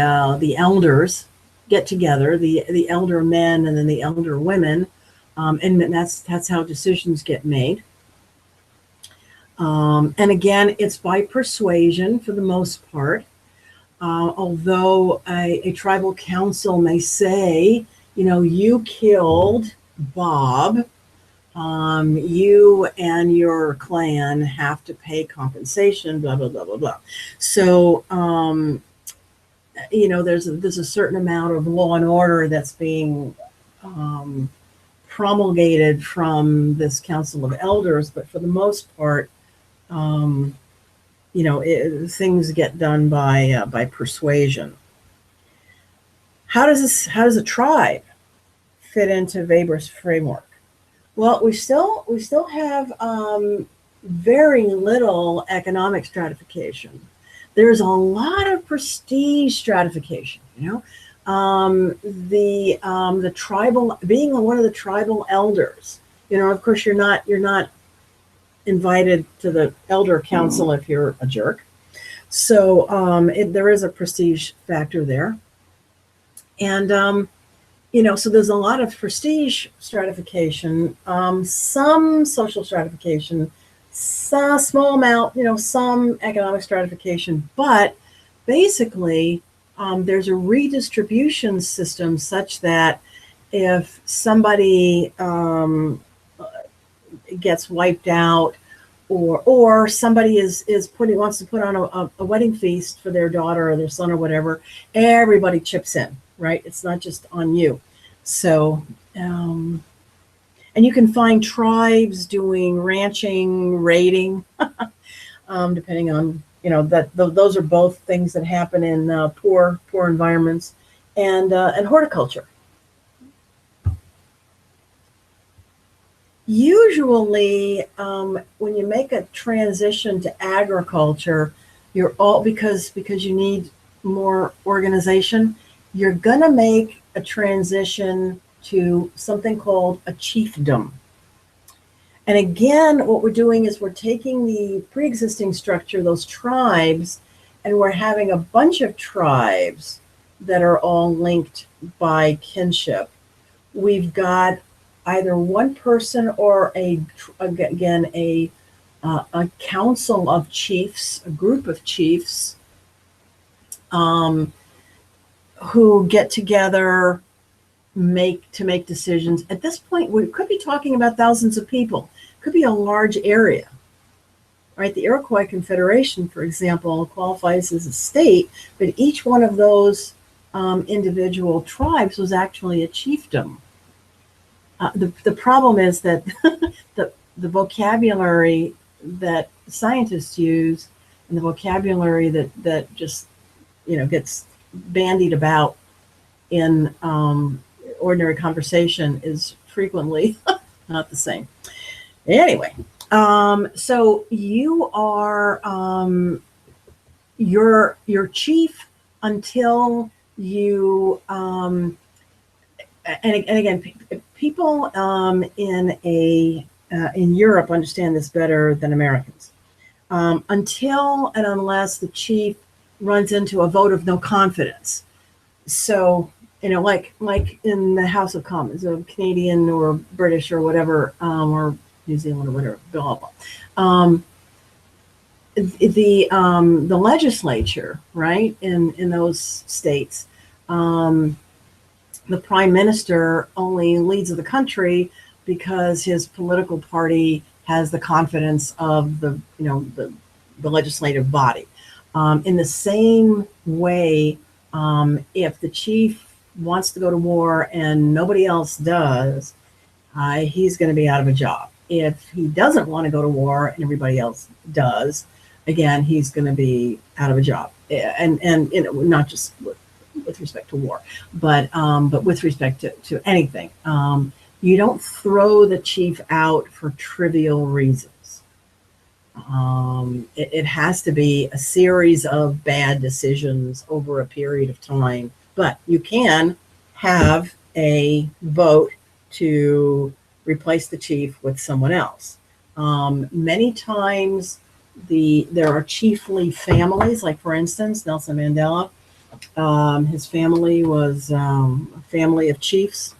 A: elders get together, the elder men and then the elder women, and that's how decisions get made. And again, it's by persuasion for the most part. Although a tribal council may say, you know, you killed Bob, you and your clan have to pay compensation, blah, blah, blah, blah, blah. So, you know, there's a certain amount of law and order that's being promulgated from this council of elders, but for the most part, you know, things get done by persuasion. How does a tribe fit into Weber's framework? Well, we still have very little economic stratification. There's a lot of prestige stratification. You know, the tribal, being one of the tribal elders. You know, of course, you're not invited to the elder council if you're a jerk. So there is a prestige factor there. And, you know, so there's a lot of prestige stratification, some social stratification, some small amount, you know, some economic stratification, but basically there's a redistribution system such that if somebody gets wiped out, or somebody wants to put on a wedding feast for their daughter or their son or whatever. Everybody chips in, right? It's not just on you. So and you can find tribes doing ranching, raiding, depending on, those are both things that happen in poor environments, and horticulture. Usually, when you make a transition to agriculture, you're all because you need more organization. You're gonna make a transition to something called a chiefdom. And again, what we're doing is we're taking the pre-existing structure, those tribes, and we're having a bunch of tribes that are all linked by kinship. We've got either one person or a council of chiefs, a group of chiefs, who get together make decisions. At this point, we could be talking about thousands of people. It could be a large area, right? The Iroquois Confederation, for example, qualifies as a state, but each one of those individual tribes was actually a chiefdom. The problem is that the vocabulary that scientists use and the vocabulary that just gets bandied about in ordinary conversation is frequently not the same. Anyway, so you are your chief until you and again, people in Europe understand this better than Americans. Until and unless the chief runs into a vote of no confidence. So, like in the House of Commons, or Canadian or British or whatever, or New Zealand or whatever, blah, blah. The legislature, right, in those states, the prime minister only leads the country because his political party has the confidence of the legislative body. In the same way, if the chief wants to go to war and nobody else does, he's going to be out of a job. If he doesn't want to go to war and everybody else does, again, he's going to be out of a job. And not just with respect to war, but with respect to anything. You don't throw the chief out for trivial reasons. It has to be a series of bad decisions over a period of time, but you can have a vote to replace the chief with someone else. Many times there are chiefly families, like for instance, Nelson Mandela, his family was a family of chiefs.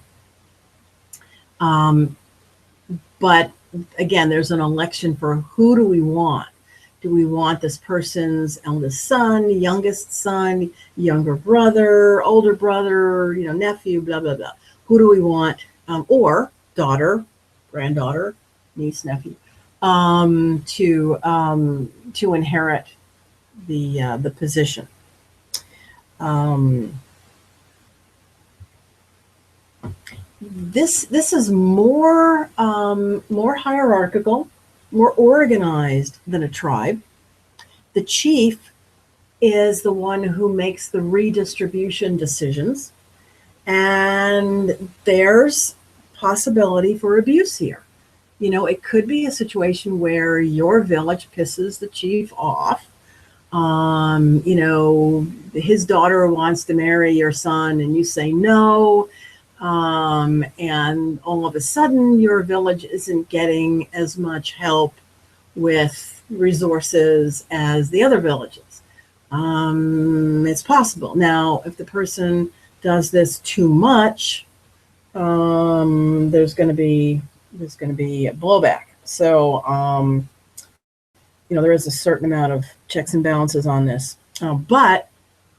A: But again, there's an election for who do we want? Do we want this person's eldest son, youngest son, younger brother, older brother, nephew, blah, blah, blah. Who do we want? Or daughter, granddaughter, niece, nephew, to inherit the position. This is more hierarchical, more organized than a tribe. The chief is the one who makes the redistribution decisions, and there's possibility for abuse here. It could be a situation where your village pisses the chief off. His daughter wants to marry your son and you say no. And all of a sudden your village isn't getting as much help with resources as the other villages. It's possible. Now, if the person does this too much, there's going to be a blowback. So, there is a certain amount of checks and balances on this. But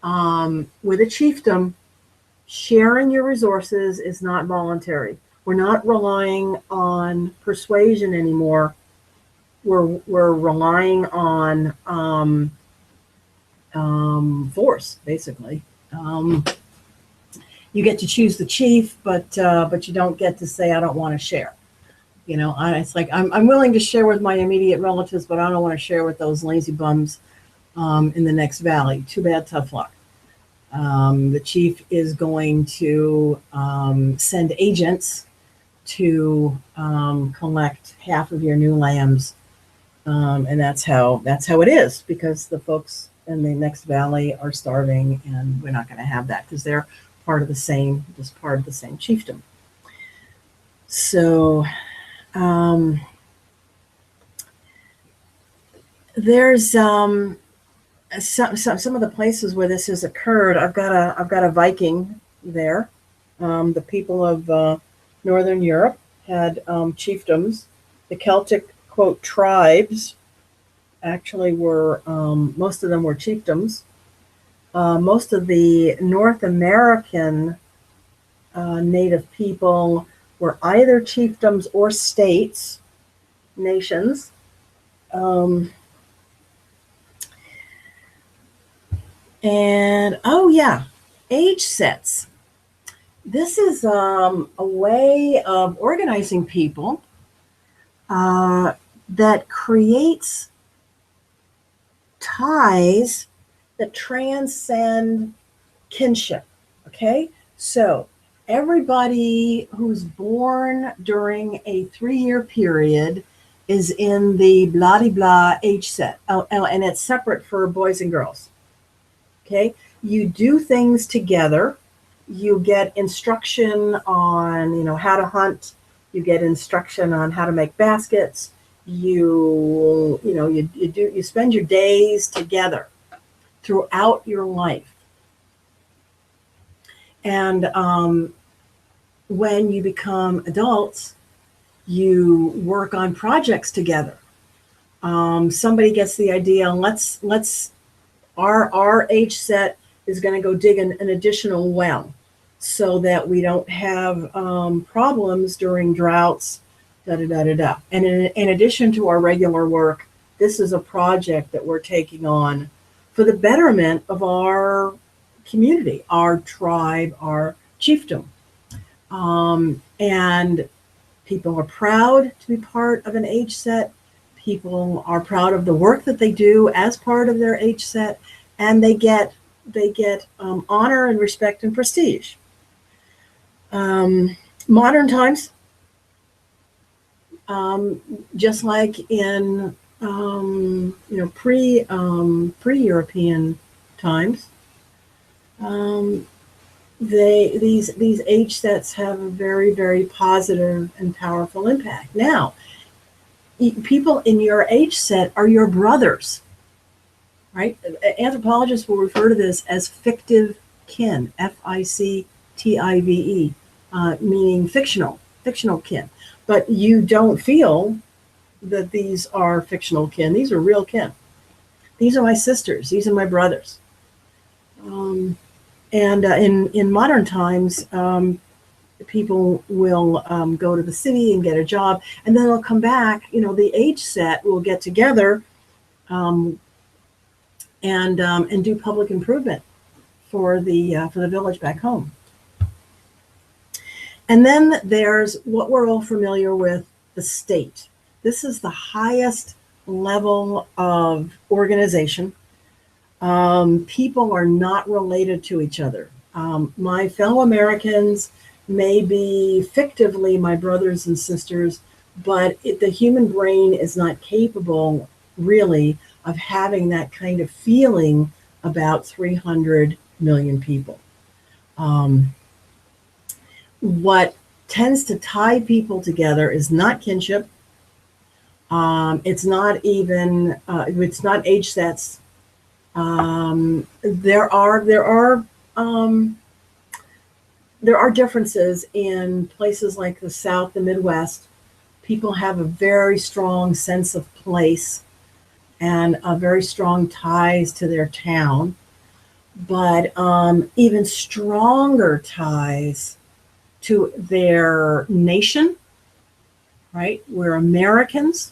A: with a chiefdom, sharing your resources is not voluntary. We're not relying on persuasion anymore. we're relying on force, basically. Um, you get to choose the chief, but you don't get to say I don't want to share. It's like I'm willing to share with my immediate relatives, but I don't want to share with those lazy bums in the next valley. Too bad, tough luck. The chief is going to send agents to collect half of your new lambs, and that's how it is, because the folks in the next valley are starving, and we're not going to have that because they're just part of the same chiefdom. So there's some of the places where this has occurred. I've got a Viking there. The people of Northern Europe had chiefdoms. The Celtic, quote, tribes actually were, most of them were chiefdoms. Most of the North American native people were either chiefdoms or states, nations. And oh yeah, age sets. This is a way of organizing people that creates ties that transcend kinship. Okay, so everybody who's born during a 3-year period is in the blah de blah age set. And it's separate for boys and girls. Okay, you do things together. You get instruction on, how to hunt. You get instruction on how to make baskets. You spend your days together throughout your life. And when you become adults, you work on projects together. Somebody gets the idea, our age set is going to go dig an additional well so that we don't have problems during droughts, da-da-da-da-da. And in addition to our regular work, this is a project that we're taking on for the betterment of our community, our tribe, our chiefdom. And people are proud to be part of an age set. People are proud of the work that they do as part of their age set, and they get honor and respect and prestige. Modern times, just like in pre-European times, these age sets have a very, very positive and powerful impact. Now, people in your age set are your brothers, right? Anthropologists will refer to this as fictive kin, Fictive, meaning fictional kin. But you don't feel that these are fictional kin. These are real kin. These are my sisters. These are my brothers. And in modern times, people will go to the city and get a job, and then they'll come back. The age set will get together and do public improvement for the village back home. And then there's what we're all familiar with, the state. This is the highest level of organization. People are not related to each other. My fellow Americans may be fictively my brothers and sisters, but the human brain is not capable, really, of having that kind of feeling about 300 million people. What tends to tie people together is not kinship. It's not age sets. There are differences in places like the South, the Midwest. People have a very strong sense of place and a very strong ties to their town, but even stronger ties to their nation, right? We're Americans.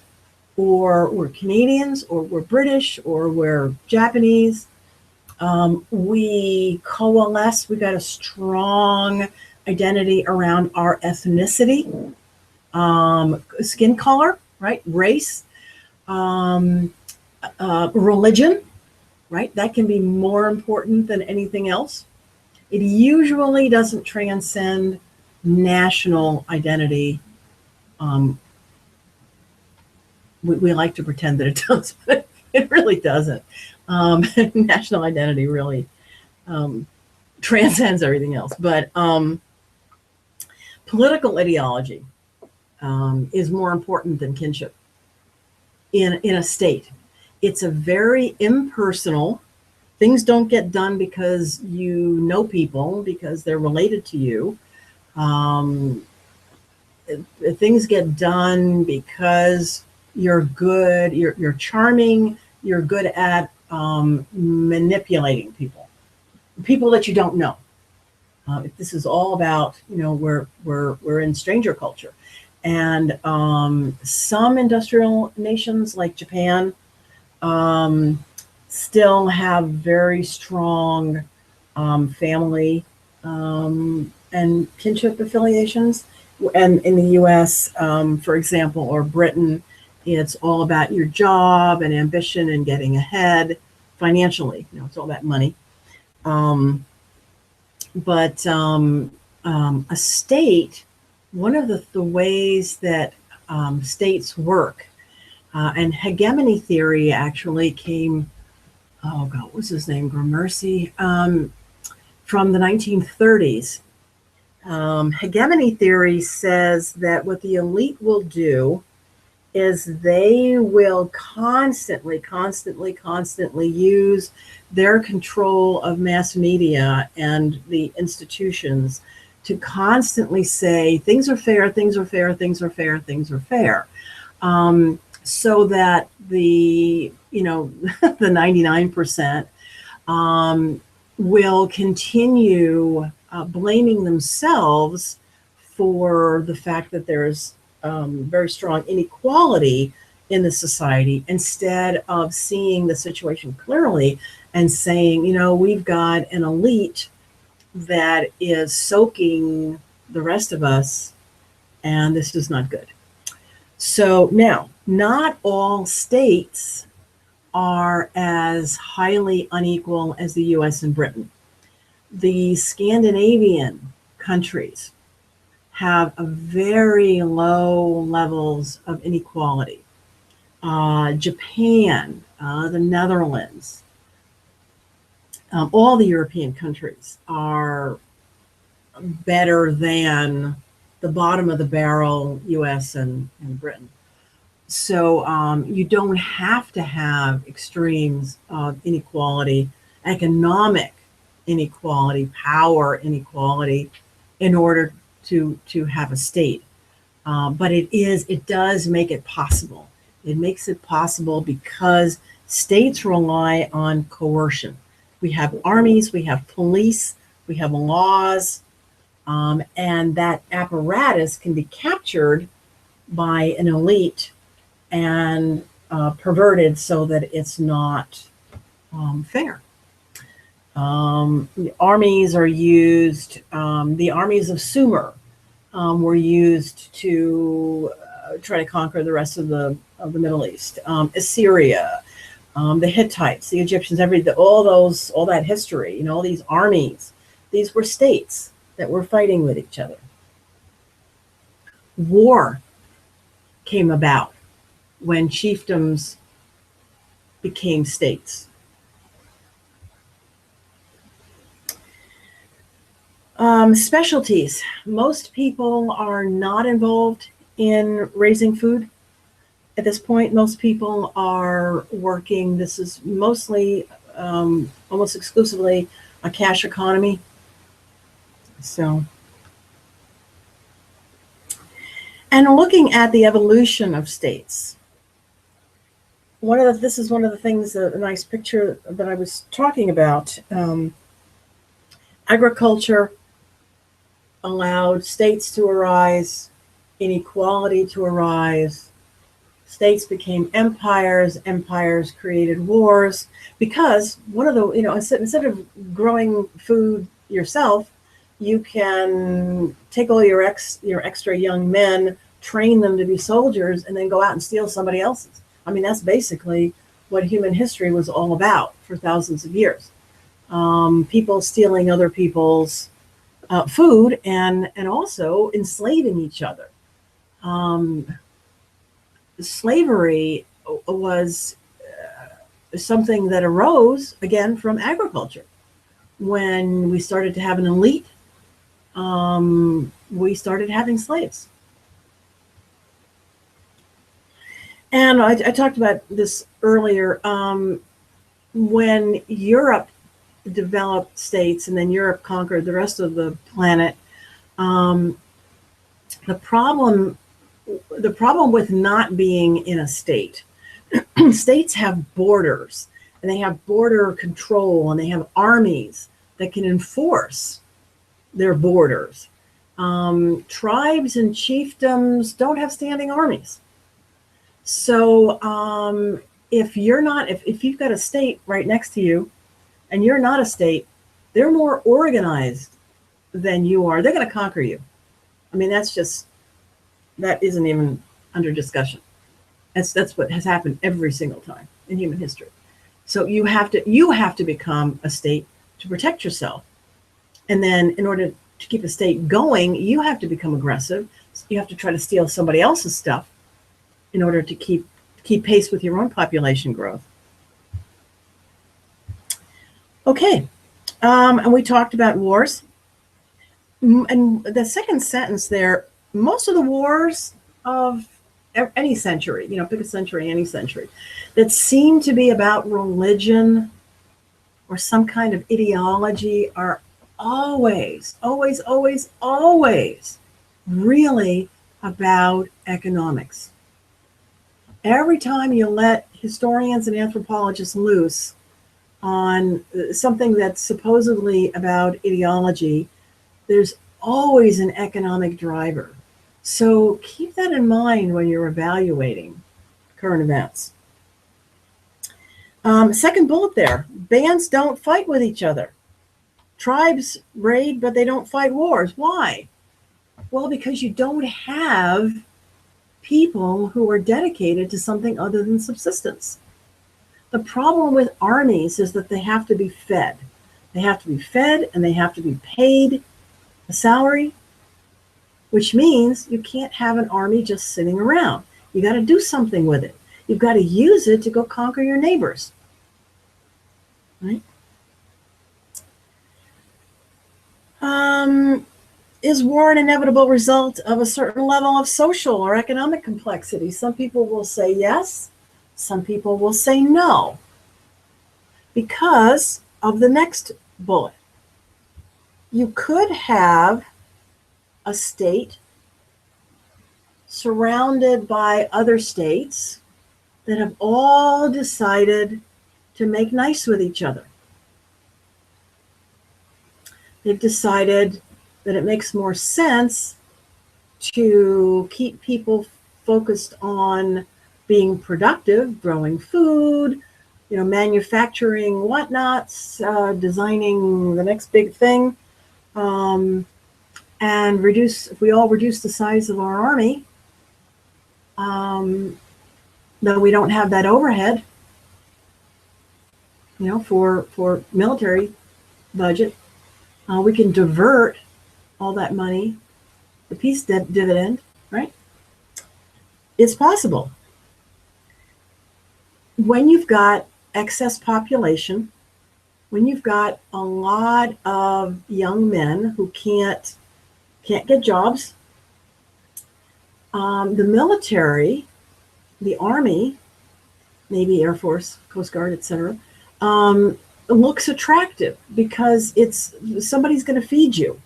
A: or we're Canadians, or we're British, or we're Japanese. We coalesce, we got a strong identity around our ethnicity, skin color, right? Race, religion, right? That can be more important than anything else. It usually doesn't transcend national identity. Um, we like to pretend that it does, but it really doesn't. National identity really um, transcends everything else. But political ideology is more important than kinship in a state. It's a very impersonal. Things don't get done because you know people, because they're related to you. Um, Things get done because you're good, you're charming, you're good at manipulating people that you don't know. This is all about, we're in stranger culture, and some industrial nations like Japan still have very strong family and kinship affiliations. And in the US, for example, or Britain, it's all about your job and ambition and getting ahead financially. It's all about money. But a state, one of the ways that states work, and hegemony theory actually came, oh God, what was his name? Gramercy, from the 1930s. Hegemony theory says that what the elite will do is they will constantly use their control of mass media and the institutions to constantly say things are fair, things are fair, things are fair, things are fair. So that the the 99% will continue blaming themselves for the fact that there's very strong inequality in the society, instead of seeing the situation clearly and saying, we've got an elite that is soaking the rest of us, and this is not good. So now, not all states are as highly unequal as the US and Britain. The Scandinavian countries have a very low levels of inequality. Japan, the Netherlands, all the European countries are better than the bottom of the barrel US and Britain. So you don't have to have extremes of inequality, economic inequality, power inequality, in order to have a state. But it does make it possible. It makes it possible because states rely on coercion. We have armies, we have police, we have laws, and that apparatus can be captured by an elite and perverted so that it's not fair. The armies are used, the armies of Sumer were used to try to conquer the rest of the Middle East. Assyria, the Hittites, the Egyptians, all that history, all these armies, these were states that were fighting with each other. War came about when chiefdoms became states. Specialties. Most people are not involved in raising food at this point. Most people are working. This is mostly, almost exclusively, a cash economy. So, and looking at the evolution of states, this is one of the things, a nice picture that I was talking about. Agriculture allowed states to arise, inequality to arise, States became empires. Empires created wars because one of the, instead of growing food yourself, you can take all your extra young men, train them to be soldiers, and then go out and steal somebody else's. I mean, that's basically what human history was all about for thousands of years. People stealing other people's food and also enslaving each other. Slavery was something that arose again from agriculture. When we started to have an elite, we started having slaves. And I talked about this earlier. When Europe developed states and then Europe conquered the rest of the planet, the problem with not being in a state, states have borders, and they have border control, and they have armies that can enforce their borders. Tribes and chiefdoms don't have standing armies. So if you've got a state right next to you and you're not a state, they're more organized than you are. They're going to conquer you. I mean, that isn't even under discussion. That's what has happened every single time in human history. So you have to become a state to protect yourself. And then in order to keep a state going, you have to become aggressive. You have to try to steal somebody else's stuff in order to keep pace with your own population growth. Okay, and we talked about wars. And the second sentence there, most of the wars of any century, pick a century, any century, that seem to be about religion or some kind of ideology are always really about economics. Every time you let historians and anthropologists loose on something that's supposedly about ideology, there's always an economic driver. So keep that in mind when you're evaluating current events. Second bullet there, bands don't fight with each other. Tribes raid, but they don't fight wars. Why? Well, because you don't have people who are dedicated to something other than subsistence. The problem with armies is that they have to be fed. They have to be fed and they have to be paid a salary, which means you can't have an army just sitting around. You got to do something with it. You've got to use it to go conquer your neighbors. Right? Is war an inevitable result of a certain level of social or economic complexity? Some people will say yes. Some people will say no. Because of the next bullet. You could have a state surrounded by other states that have all decided to make nice with each other. They've decided that it makes more sense to keep people focused on being productive, growing food, manufacturing whatnots, designing the next big thing, and if we all reduce the size of our army, then we don't have that overhead, for military budget. We can divert all that money, the peace dividend, right? It's possible. When you've got excess population, when you've got a lot of young men who can't get jobs, the military, the Army, Navy, Air Force, Coast Guard, etc., looks attractive because somebody's going to feed you.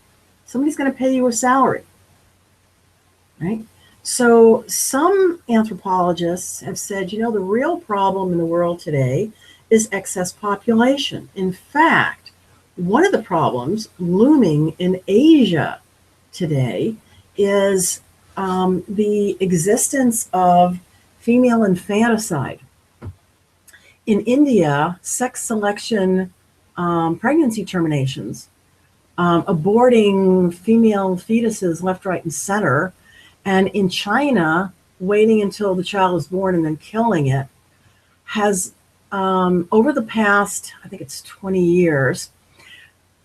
A: Somebody's going to pay you a salary, right? So some anthropologists have said, the real problem in the world today is excess population. In fact, one of the problems looming in Asia today is the existence of female infanticide. In India, sex selection, pregnancy terminations, aborting female fetuses left, right, and center. And in China, waiting until the child is born and then killing it has, over the past, I think it's 20 years,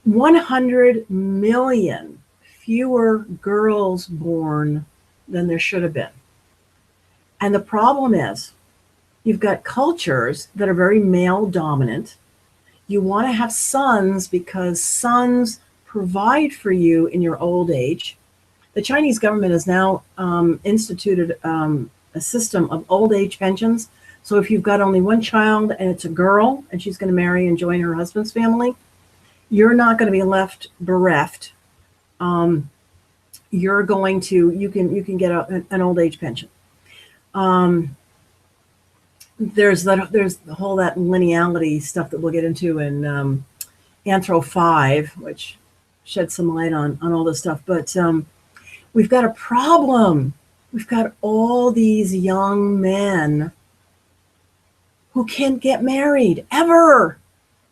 A: 100 million fewer girls born than there should have been. And the problem is, you've got cultures that are very male dominant. You want to have sons because sons provide for you in your old age. The Chinese government has now instituted a system of old age pensions. So if you've got only one child and it's a girl and she's going to marry and join her husband's family, you're not going to be left bereft. You're going to, you can get an old age pension. There's the whole that lineality stuff that we'll get into in Anthro 5, which sheds some light on all this stuff. But we've got a problem. We've got all these young men who can't get married ever.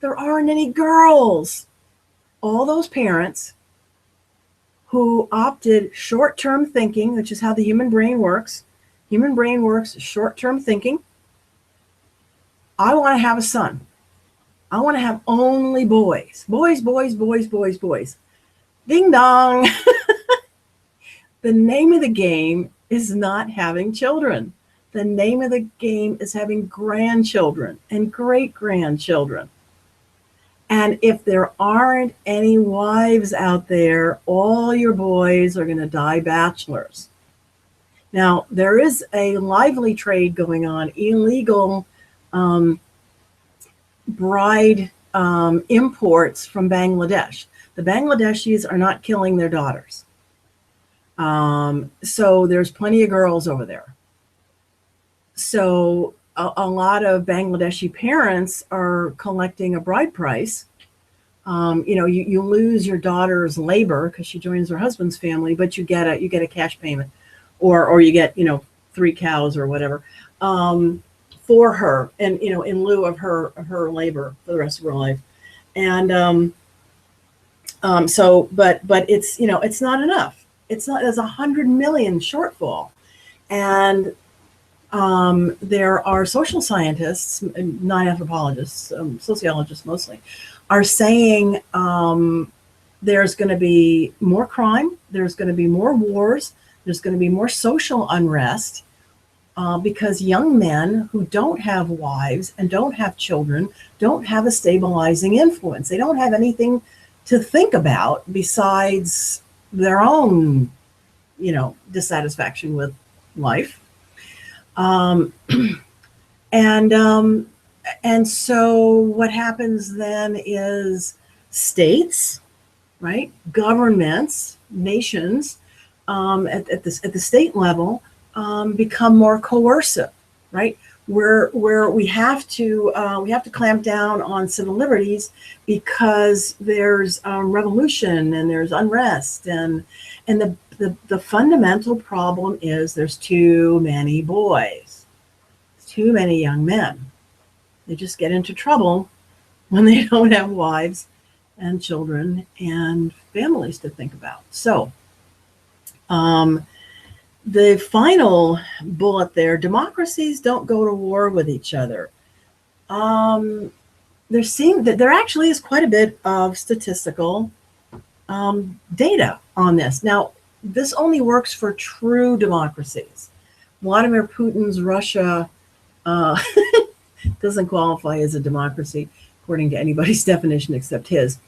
A: There aren't any girls. All those parents who opted short-term thinking, which is how the human brain works. Human brain works short-term thinking. I want to have a son. I want to have only boys. Boys, boys, boys, boys, boys. Ding dong. The name of the game is not having children. The name of the game is having grandchildren and great-grandchildren. And if there aren't any wives out there, all your boys are going to die bachelors. Now, there is a lively trade going on, illegal bride imports from Bangladesh. The Bangladeshis are not killing their daughters. So there's plenty of girls over there. So a lot of Bangladeshi parents are collecting a bride price. You lose your daughter's labor because she joins her husband's family, but you get a cash payment, or you get 3 cows or whatever for her, and in lieu of her labor for the rest of her life. And but it's it's not enough. It's not. There's 100 million shortfall, and there are social scientists, not anthropologists, sociologists mostly, are saying there's going to be more crime, there's going to be more wars, there's going to be more social unrest because young men who don't have wives and don't have children don't have a stabilizing influence. They don't have anything to think about besides their own, dissatisfaction with life. And so what happens then is states, right, governments, nations, at the state level, become more coercive, right? Where we have to clamp down on civil liberties because there's revolution and there's unrest, and the fundamental problem is there's too many boys, too many young men. They just get into trouble when they don't have wives and children and families to think about. So the final bullet there, democracies don't go to war with each other. There actually is quite a bit of statistical data on this. Now, this only works for true democracies. Vladimir Putin's Russia doesn't qualify as a democracy, according to anybody's definition except his,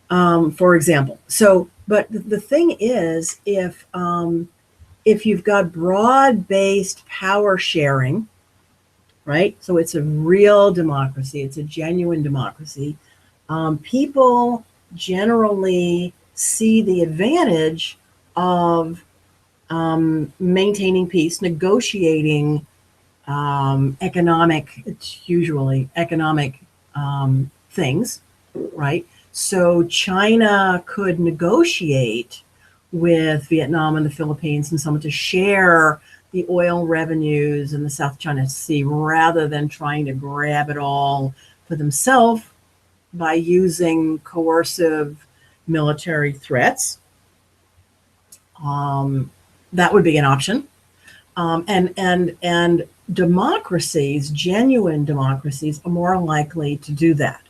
A: for example. So, but the thing is, if you've got broad-based power sharing, right? So it's a real democracy. It's a genuine democracy. People generally see the advantage of maintaining peace, negotiating it's usually economic things, right? So China could negotiate with Vietnam and the Philippines and someone to share the oil revenues in the South China Sea rather than trying to grab it all for themselves by using coercive military threats. That would be an option. And democracies, genuine democracies, are more likely to do that.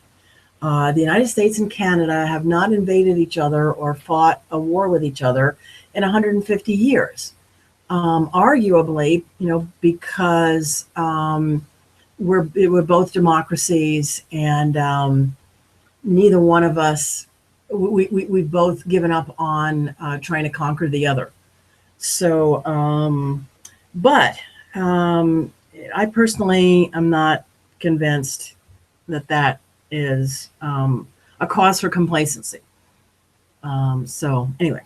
A: The United States and Canada have not invaded each other or fought a war with each other in 150 years. Arguably, because we're both democracies, and neither one of us, we've both given up on trying to conquer the other. So, but I personally am not convinced that is a cause for complacency. So anyway,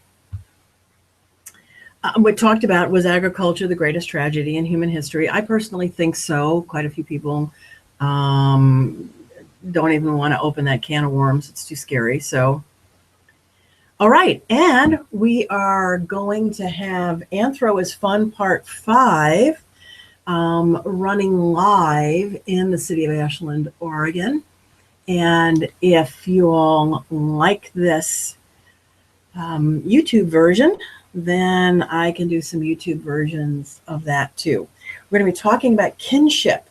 A: what talked about was agriculture the greatest tragedy in human history. I personally think so. Quite a few people don't even want to open that can of worms. It's too scary. So, all right. And we are going to have Anthro is Fun Part 5 running live in the city of Ashland, Oregon. And if you all like this YouTube version, then I can do some YouTube versions of that too. We're going to be talking about kinship.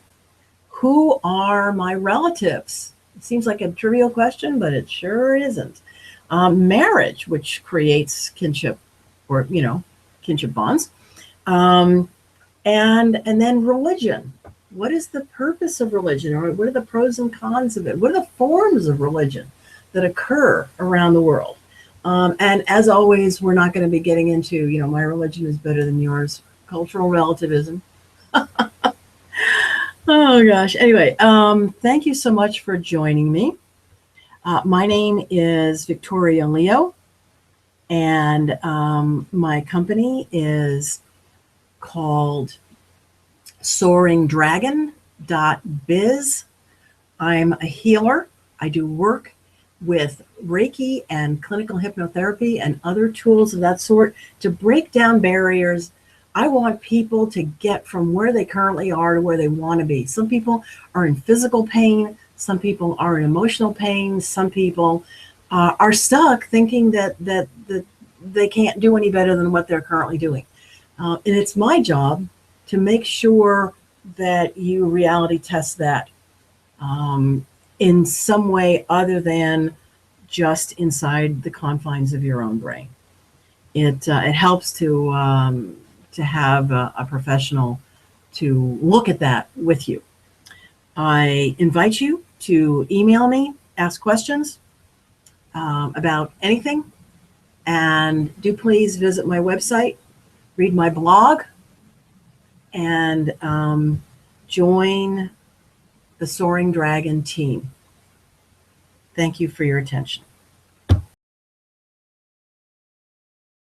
A: Who are my relatives? It seems like a trivial question, but it sure isn't. Marriage, which creates kinship, or kinship bonds, and then religion. What is the purpose of religion, or what are the pros and cons of it? What are the forms of religion that occur around the world? And as always, we're not going to be getting into, my religion is better than yours, cultural relativism. Oh gosh. Anyway, thank you so much for joining me. My name is Victoria Leo, and my company is called soaringdragon.biz. I'm a healer. I do work with Reiki and clinical hypnotherapy and other tools of that sort to break down barriers. I want people to get from where they currently are to where they want to be. Some people are in physical pain. Some people are in emotional pain. Some people are stuck thinking that they can't do any better than what they're currently doing. And it's my job to make sure that you reality test that in some way other than just inside the confines of your own brain. It helps to have a professional to look at that with you. I invite you to email me, ask questions about anything, and do please visit my website, read my blog, and join the Soaring Dragon team. Thank you for your attention.